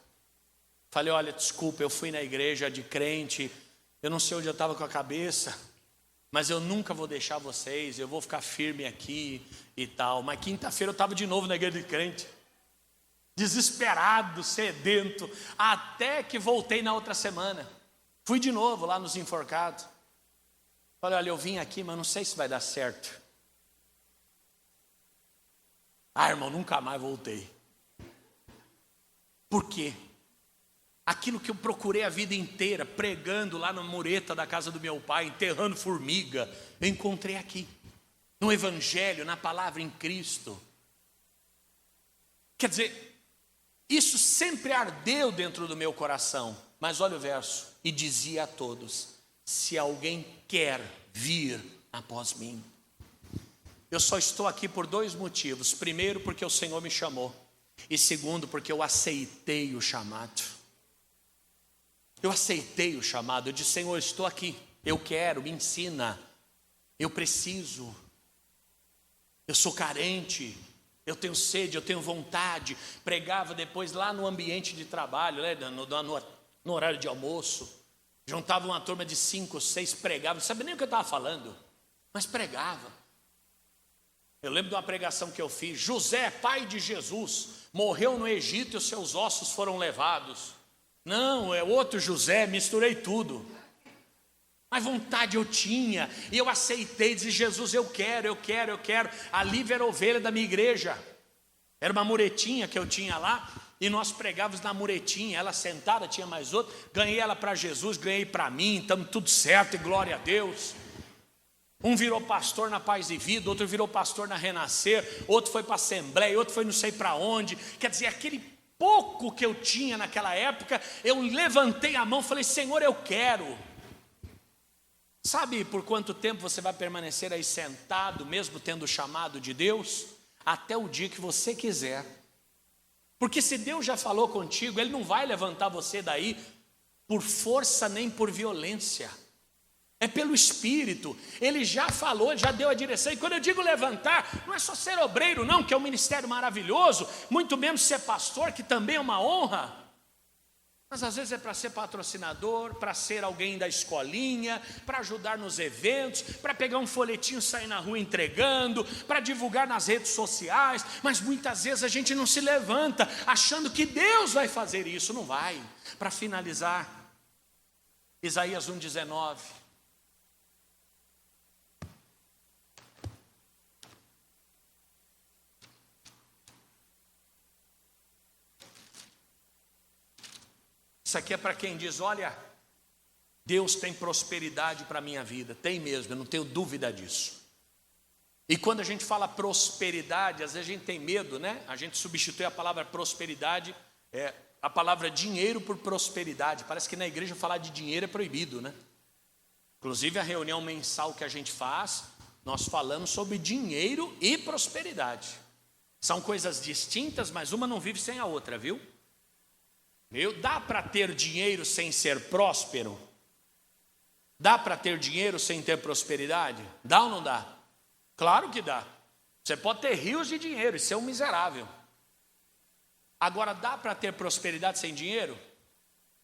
Falei: olha, desculpa, eu fui na igreja de crente, eu não sei onde eu estava com a cabeça, mas eu nunca vou deixar vocês, eu vou ficar firme aqui e tal. Mas quinta-feira eu estava de novo na igreja de crente, desesperado, sedento, até que voltei na outra semana. Fui de novo lá nos enforcados. Falei: olha, eu vim aqui, mas não sei se vai dar certo. Ah, irmão, nunca mais voltei. Por quê? Aquilo que eu procurei a vida inteira, pregando lá na mureta da casa do meu pai, enterrando formiga, eu encontrei aqui, no Evangelho, na palavra em Cristo. Quer dizer, isso sempre ardeu dentro do meu coração. Mas olha o verso: e dizia a todos: se alguém quer vir após mim. Eu só estou aqui por dois motivos. Primeiro, porque o Senhor me chamou. E segundo, porque eu aceitei o chamado. Eu aceitei o chamado, eu disse: Senhor, estou aqui, eu quero, me ensina, eu preciso, eu sou carente, eu tenho sede, eu tenho vontade. Pregava depois lá no ambiente de trabalho, né, no horário de almoço, juntava uma turma de 5 ou 6, pregava, não sabia nem o que eu estava falando, mas pregava. Eu lembro de uma pregação que eu fiz: José, pai de Jesus, morreu no Egito e os seus ossos foram levados. Não, é outro José, misturei tudo. Mas vontade eu tinha, e eu aceitei, disse: Jesus, eu quero. A Lívia era ovelha da minha igreja. Era uma muretinha que eu tinha lá, e nós pregávamos na muretinha, ela sentada, tinha mais outra. Ganhei ela para Jesus, ganhei para mim, estamos tudo certo, e glória a Deus. Um virou pastor na Paz e Vida, outro virou pastor na Renascer, outro foi para a Assembleia, outro foi não sei para onde. Quer dizer, aquele pouco que eu tinha naquela época, eu levantei a mão e falei: Senhor, eu quero. Sabe por quanto tempo você vai permanecer aí sentado, mesmo tendo o chamado de Deus? Até o dia que você quiser. Porque se Deus já falou contigo, Ele não vai levantar você daí por força nem por violência. É pelo Espírito. Ele já falou, já deu a direção. E quando eu digo levantar, não é só ser obreiro não, que é um ministério maravilhoso, muito menos ser pastor, que também é uma honra. Mas às vezes é para ser patrocinador, para ser alguém da escolinha, para ajudar nos eventos, para pegar um folhetinho e sair na rua entregando, para divulgar nas redes sociais. Mas muitas vezes a gente não se levanta achando que Deus vai fazer isso. Não vai. Para finalizar, Isaías 1,19. Isso aqui é para quem diz: olha, Deus tem prosperidade para a minha vida. Tem mesmo, eu não tenho dúvida disso. E quando a gente fala prosperidade, às vezes a gente tem medo, né? A gente substitui a palavra prosperidade, a palavra dinheiro por prosperidade. Parece que na igreja falar de dinheiro é proibido, né? Inclusive a reunião mensal que a gente faz, nós falamos sobre dinheiro e prosperidade. São coisas distintas, mas uma não vive sem a outra, viu? Dá para ter dinheiro sem ser próspero? Dá para ter dinheiro sem ter prosperidade? Dá ou não dá? Claro que dá. Você pode ter rios de dinheiro e ser um miserável. Agora, dá para ter prosperidade sem dinheiro?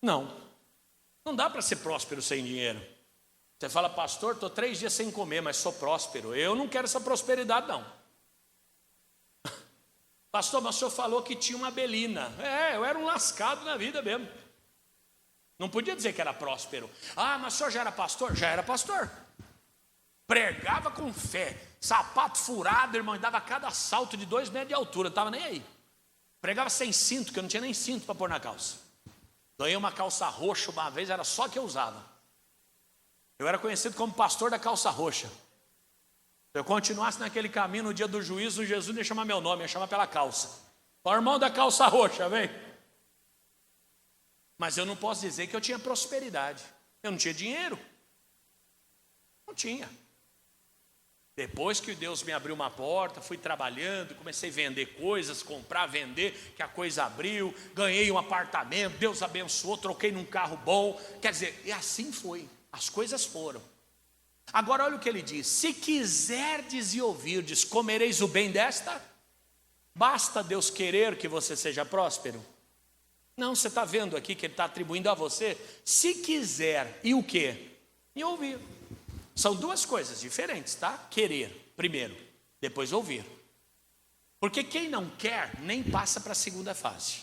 Não. Não dá para ser próspero sem dinheiro. Você fala, pastor, estou 3 dias sem comer, mas sou próspero. Eu não quero essa prosperidade, não. Pastor, mas o senhor falou que tinha uma belina. Eu era um lascado na vida mesmo. Não podia dizer que era próspero. Ah, mas o senhor já era pastor? Já era pastor. Pregava com fé, sapato furado, irmão, e dava cada salto de 2 metros de altura, não estava nem aí. Pregava sem cinto, que eu não tinha nem cinto para pôr na calça. Ganhei uma calça roxa uma vez, era só que eu usava. Eu era conhecido como pastor da calça roxa. Se eu continuasse naquele caminho no dia do juízo, Jesus não ia chamar meu nome, ia chamar pela calça. O irmão da calça roxa, vem. Mas eu não posso dizer que eu tinha prosperidade. Eu não tinha dinheiro. Não tinha. Depois que Deus me abriu uma porta, fui trabalhando, comecei a vender coisas, comprar, vender, que a coisa abriu, ganhei um apartamento, Deus abençoou, troquei num carro bom. Quer dizer, e assim foi, as coisas foram. Agora olha o que ele diz: se quiserdes e ouvirdes, comereis o bem desta? Basta Deus querer que você seja próspero? Não, você está vendo aqui que ele está atribuindo a você, se quiser, e o quê? E ouvir. São 2 coisas diferentes, tá? Querer, primeiro, depois ouvir. Porque quem não quer, nem passa para a segunda fase.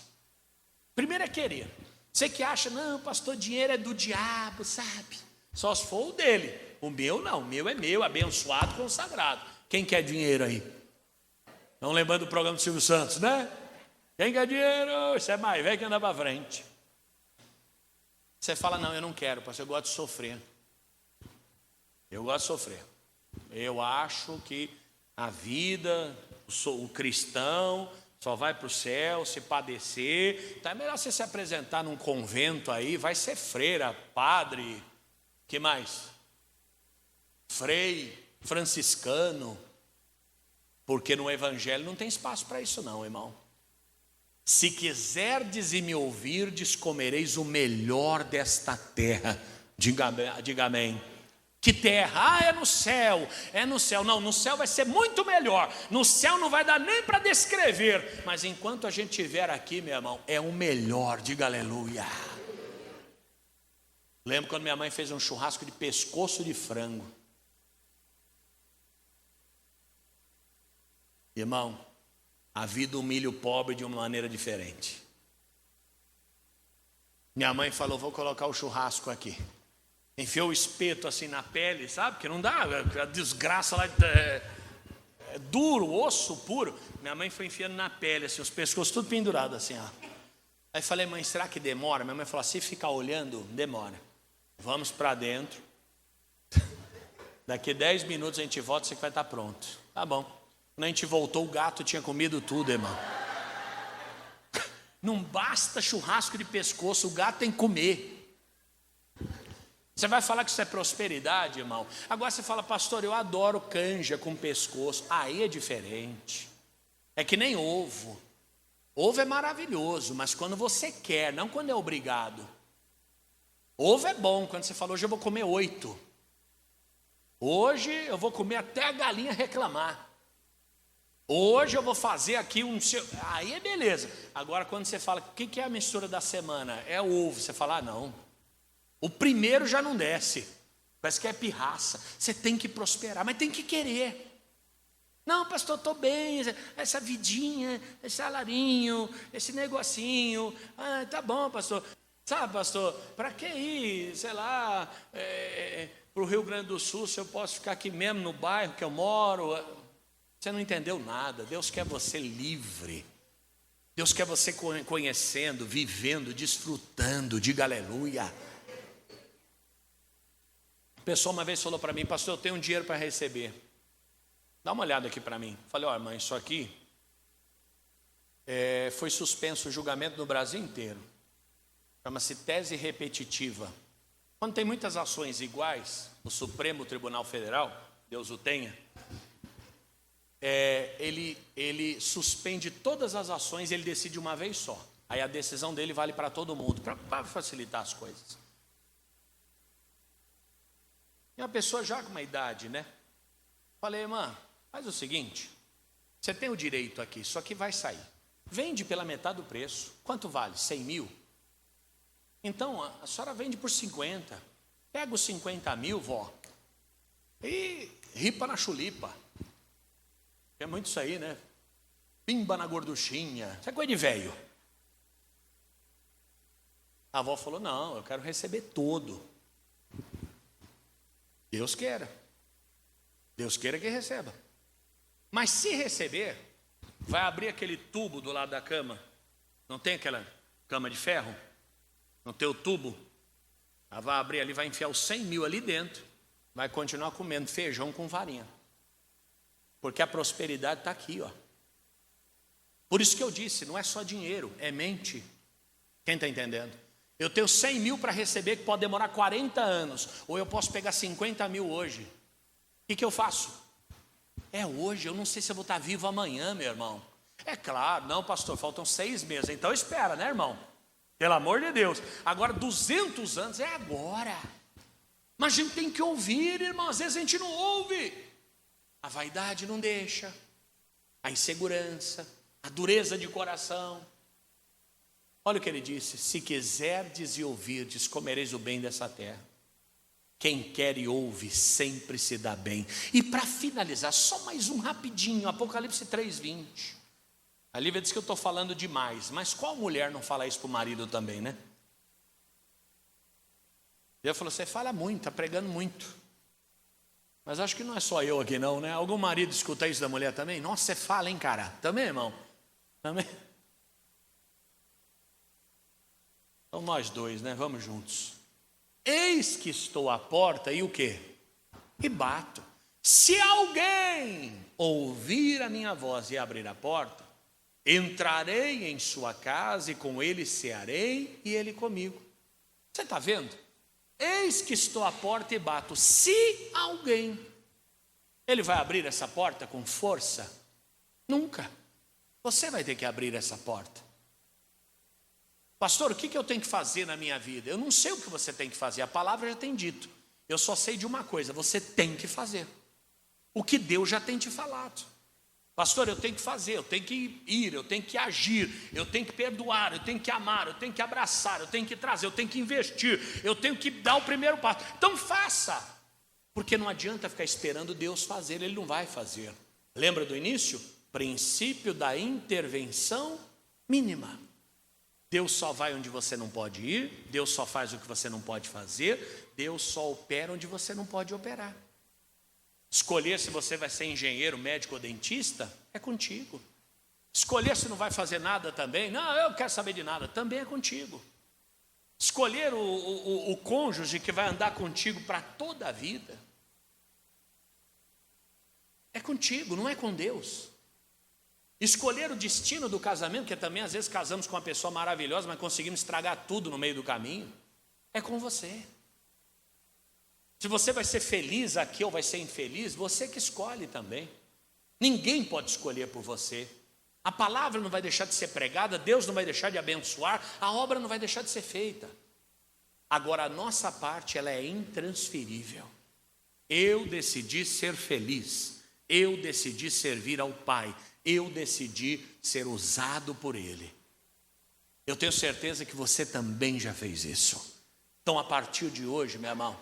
Primeiro é querer. Você que acha, não, pastor, dinheiro é do diabo, sabe? Só se for o dele. O meu não, o meu é meu, abençoado, consagrado. Quem quer dinheiro aí? Não lembrando do programa do Silvio Santos, né? Quem quer dinheiro? Isso é mais velho que anda para frente. Você fala, não, eu não quero, pastor, eu gosto de sofrer. Eu gosto de sofrer. Eu acho que a vida, o cristão só vai para o céu se padecer. Então é melhor você se apresentar num convento aí, vai ser freira, padre, que mais? Frei, franciscano. Porque no evangelho não tem espaço para isso não, irmão. Se quiserdes e me ouvirdes, comereis o melhor desta terra. Diga amém. Que terra? Ah, é no céu, é no céu. Não, no céu vai ser muito melhor. No céu não vai dar nem para descrever. Mas enquanto a gente estiver aqui, meu irmão, é o melhor, diga aleluia. Lembro quando minha mãe fez um churrasco de pescoço de frango. Irmão, a vida humilha o pobre de uma maneira diferente. Minha mãe falou, vou colocar o churrasco aqui. Enfiou o espeto assim na pele, sabe? Que não dá, a desgraça lá é duro, osso puro. Minha mãe foi enfiando na pele, assim, os pescoços tudo pendurado assim, ó. Aí falei, mãe, será que demora? Minha mãe falou, se ficar olhando, demora. Vamos para dentro. Daqui 10 minutos a gente volta, você vai estar pronto. Tá bom. Quando a gente voltou, o gato tinha comido tudo, irmão. Não basta churrasco de pescoço, o gato tem que comer. Você vai falar que isso é prosperidade, irmão? Agora você fala, pastor, eu adoro canja com pescoço. Aí é diferente. É que nem ovo. Ovo é maravilhoso, mas quando você quer, não quando é obrigado. Ovo é bom, quando você fala, hoje eu vou comer 8. Hoje eu vou comer até a galinha reclamar. Hoje eu vou fazer aqui um... Aí é beleza. Agora quando você fala, o que é a mistura da semana? É o ovo. Você fala, não. O primeiro já não desce. Parece que é pirraça. Você tem que prosperar, mas tem que querer. Não, pastor, estou bem. Essa vidinha, esse salarinho, esse negocinho. Ah, tá bom, pastor. Sabe, pastor, para que ir, sei lá, para o Rio Grande do Sul, se eu posso ficar aqui mesmo no bairro que eu moro? Você não entendeu nada. Deus quer você livre. Deus quer você conhecendo, vivendo, desfrutando. Diga aleluia. A pessoa uma vez falou para mim, pastor, eu tenho um dinheiro para receber. Dá uma olhada aqui para mim. Falei, ó, mãe, isso aqui foi suspenso o julgamento no Brasil inteiro. Chama-se tese repetitiva. Quando tem muitas ações iguais, o Supremo Tribunal Federal, Deus o tenha, ele suspende todas as ações e ele decide uma vez só. Aí a decisão dele vale para todo mundo, para facilitar as coisas. E uma pessoa já com uma idade, né? Falei, irmã, faz o seguinte, você tem o direito aqui, isso aqui vai sair. Vende pela metade do preço. Quanto vale? 100 mil? Então, a senhora vende por 50. Pega os 50 mil, vó, e ripa na chulipa. É muito isso aí, né? Pimba na gorduchinha. Isso é coisa de velho. A avó falou, não, eu quero receber todo. Deus queira. Deus queira que receba. Mas se receber, vai abrir aquele tubo do lado da cama. Não tem aquela cama de ferro? Não tem o tubo? Ela vai abrir ali, vai enfiar os 100 mil ali dentro. Vai continuar comendo feijão com farinha. Porque a prosperidade está aqui, ó. Por isso que eu disse, não é só dinheiro, é mente. Quem está entendendo? Eu tenho 100 mil para receber, que pode demorar 40 anos. Ou eu posso pegar 50 mil hoje. O que eu faço? É hoje, eu não sei se eu vou estar vivo amanhã, meu irmão. É claro, não, pastor, faltam 6 meses. Então espera, né, irmão? Pelo amor de Deus. Agora, 200 anos é agora. Mas a gente tem que ouvir, irmão. Às vezes a gente não ouve. A vaidade não deixa. A insegurança. A dureza de coração. Olha o que ele disse. Se quiserdes e ouvirdes, comereis o bem dessa terra. Quem quer e ouve sempre se dá bem. E para finalizar, só mais um rapidinho. Apocalipse 3:20. A Lívia diz que eu estou falando demais. Mas qual mulher não fala isso para o marido também, né? Deus falou, você fala muito, está pregando muito. Mas acho que não é só eu aqui não, né? Algum marido escuta isso da mulher também? Nossa, você fala, hein, cara? Também, irmão? Também? Então nós dois, né? Vamos juntos. Eis que estou à porta e o quê? E bato. Se alguém ouvir a minha voz e abrir a porta, entrarei em sua casa e com ele cearei e ele comigo. Você está vendo? Eis que estou à porta e bato. Se alguém, ele vai abrir essa porta com força? Nunca. Você vai ter que abrir essa porta. Pastor, o que eu tenho que fazer na minha vida? Eu não sei o que você tem que fazer, a palavra já tem dito. Eu só sei de uma coisa, você tem que fazer o que Deus já tem te falado. Pastor, eu tenho que fazer, eu tenho que ir, eu tenho que agir, eu tenho que perdoar, eu tenho que amar, eu tenho que abraçar, eu tenho que trazer, eu tenho que investir, eu tenho que dar o primeiro passo. Então faça, porque não adianta ficar esperando Deus fazer, Ele não vai fazer. Lembra do início? Princípio da intervenção mínima. Deus só vai onde você não pode ir, Deus só faz o que você não pode fazer, Deus só opera onde você não pode operar. Escolher se você vai ser engenheiro, médico ou dentista, é contigo. Escolher se não vai fazer nada também, não, eu não quero saber de nada, também é contigo. Escolher o cônjuge que vai andar contigo para toda a vida, é contigo, não é com Deus. Escolher o destino do casamento, que também às vezes casamos com uma pessoa maravilhosa, mas conseguimos estragar tudo no meio do caminho, é com você. Se você vai ser feliz aqui ou vai ser infeliz, você que escolhe também. Ninguém pode escolher por você. A palavra não vai deixar de ser pregada, Deus não vai deixar de abençoar, a obra não vai deixar de ser feita. Agora a nossa parte, ela é intransferível. Eu decidi ser feliz, eu decidi servir ao Pai, eu decidi ser usado por Ele. Eu tenho certeza que você também já fez isso. Então a partir de hoje, meu irmão,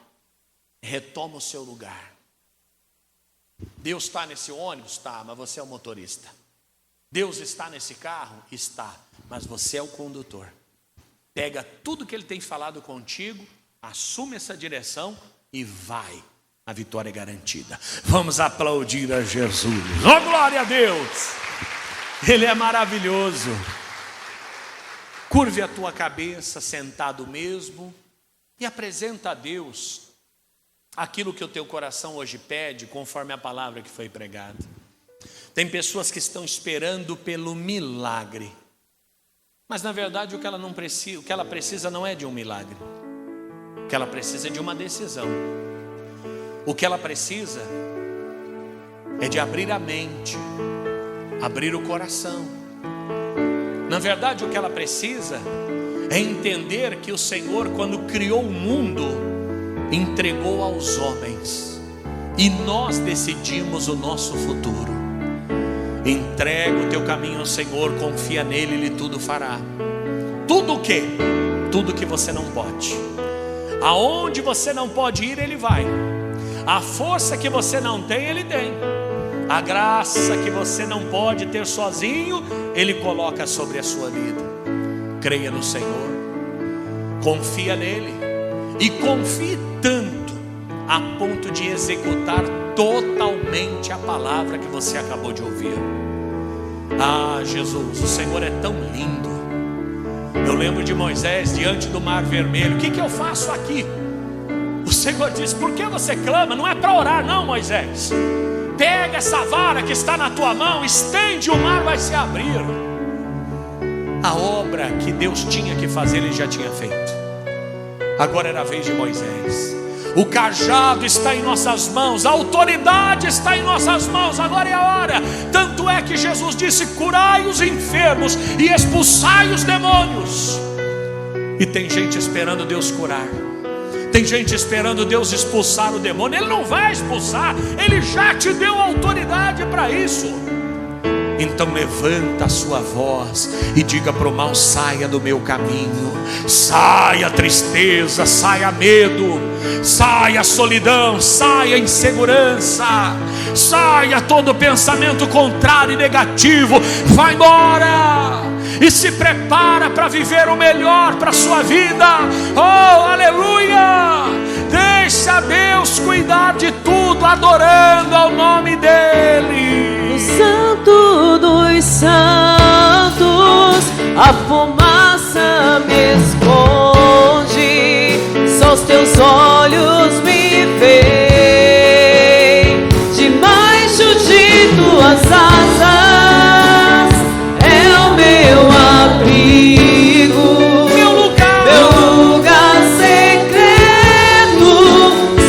retoma o seu lugar. Deus está nesse ônibus? Está, mas você é o motorista. Deus está nesse carro? Está, mas você é o condutor. Pega tudo que Ele tem falado contigo, assume essa direção e vai. A vitória é garantida. Vamos aplaudir a Jesus. Oh, glória a Deus! Ele é maravilhoso. Curve a tua cabeça, sentado mesmo, e apresenta a Deus aquilo que o teu coração hoje pede, conforme a palavra que foi pregada. Tem pessoas que estão esperando pelo milagre, mas na verdade o que ela precisa não é de um milagre. O que ela precisa é de uma decisão. O que ela precisa é de abrir a mente, abrir o coração. Na verdade o que ela precisa é entender que o Senhor, quando criou o mundo, entregou aos homens, e nós decidimos o nosso futuro. Entrega o teu caminho ao Senhor, confia nele, Ele tudo fará. Tudo o quê? Tudo que você não pode. Aonde você não pode ir, Ele vai. A força que você não tem, Ele tem. A graça que você não pode ter sozinho, Ele coloca sobre a sua vida. Creia no Senhor, confia nele, e confie tanto a ponto de executar totalmente a palavra que você acabou de ouvir. Ah, Jesus, o Senhor é tão lindo. Eu lembro de Moisés diante do mar vermelho. O que eu faço aqui? O Senhor disse: por que você clama? Não é para orar não, Moisés. Pega essa vara que está na tua mão, estende, o mar vai se abrir. A obra que Deus tinha que fazer, Ele já tinha feito. Agora era a vez de Moisés. O cajado está em nossas mãos, a autoridade está em nossas mãos, agora é a hora. Tanto é que Jesus disse: curai os enfermos e expulsai os demônios. E tem gente esperando Deus curar, tem gente esperando Deus expulsar o demônio. Ele não vai expulsar, Ele já te deu autoridade para isso. Então levanta a sua voz e diga para o mal: saia do meu caminho. Saia a tristeza, saia medo, saia a solidão, saia a insegurança, saia todo pensamento contrário e negativo. Vai embora e se prepara para viver o melhor para a sua vida. Oh, aleluia! Deixa Deus cuidar de tudo, adorando ao nome dEle. No Santo dos Santos, a fumaça me esconde, só os teus olhos me veem. Debaixo de tuas asas é o meu abrigo, meu lugar secreto.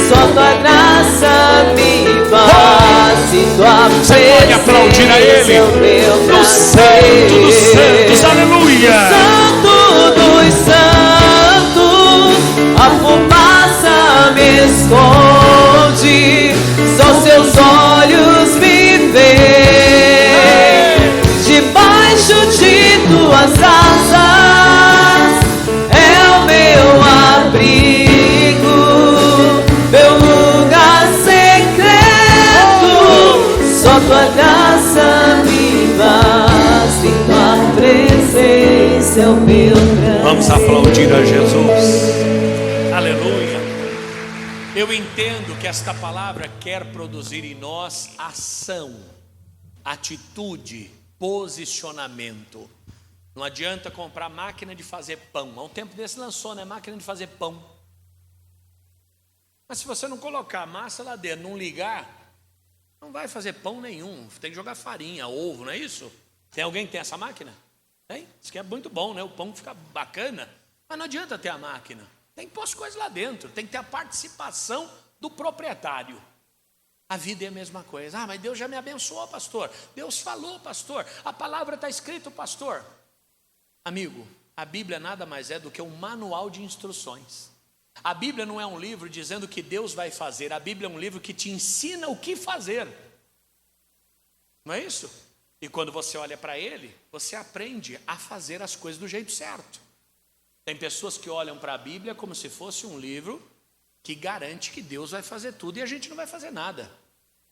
Só tua graça me basta, tua pode aplaudir a Ele. No Santo dos Santos, aleluia. Santo dos Santos, a fumaça me esconde, só seus olhos me veem. Debaixo de tuas asas é o meu abrigo, meu lugar secreto. Só tua graça me basta, em tua presença é o meu prazer. Vamos aplaudir a Jesus. Aleluia. Eu entendo que esta palavra quer produzir em nós ação, atitude, posicionamento. Não adianta comprar máquina de fazer pão. Há um tempo desse lançou, né? Máquina de fazer pão. Mas se você não colocar a massa lá dentro, não ligar, não vai fazer pão nenhum. Tem que jogar farinha, ovo, não é isso? Tem alguém que tem essa máquina? Tem? Isso que é muito bom, né? O pão fica bacana. Mas não adianta ter a máquina. Tem que pôr as coisas lá dentro. Tem que ter a participação do proprietário. A vida é a mesma coisa. Ah, mas Deus já me abençoou, pastor. Deus falou, pastor. A palavra está escrita, pastor. Amigo, a Bíblia nada mais é do que um manual de instruções. A Bíblia não é um livro dizendo que Deus vai fazer. A Bíblia é um livro que te ensina o que fazer. Não é isso? E quando você olha para ele, você aprende a fazer as coisas do jeito certo. Tem pessoas que olham para a Bíblia como se fosse um livro que garante que Deus vai fazer tudo e a gente não vai fazer nada.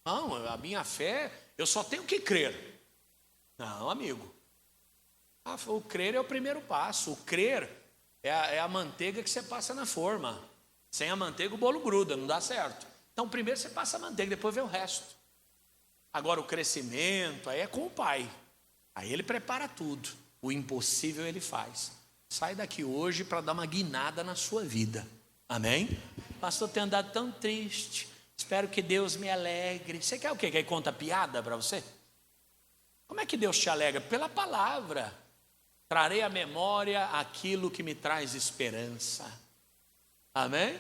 Não, a minha fé, eu só tenho que crer. Não, amigo. O crer é o primeiro passo. O crer é a manteiga que você passa na forma. Sem a manteiga o bolo gruda, não dá certo. Então primeiro você passa a manteiga, depois vem o resto. Agora o crescimento, aí é com o Pai. Aí Ele prepara tudo. O impossível Ele faz. Sai daqui hoje para dar uma guinada na sua vida. Amém? Pastor, tenho andado tão triste. Espero que Deus me alegre. Você quer o quê? Quer que conta piada para você? Como é que Deus te alegra? Pela palavra. Trarei à memória aquilo que me traz esperança. Amém?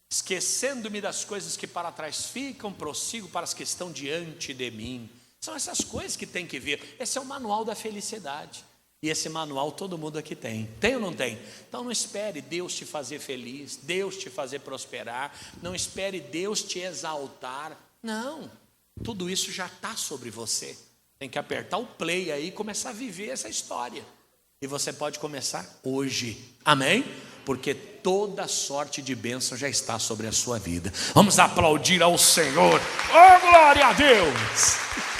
Esquecendo-me das coisas que para trás ficam, prossigo para as que estão diante de mim. São essas coisas que tem que ver. Esse é o manual da felicidade. E esse manual todo mundo aqui tem. Tem ou não tem? Então não espere Deus te fazer feliz, Deus te fazer prosperar. Não espere Deus te exaltar. Não, tudo isso já está sobre você. Tem que apertar o play aí e começar a viver essa história. E você pode começar hoje. Amém? Porque toda sorte de bênção já está sobre a sua vida. Vamos aplaudir ao Senhor. Oh, glória a Deus!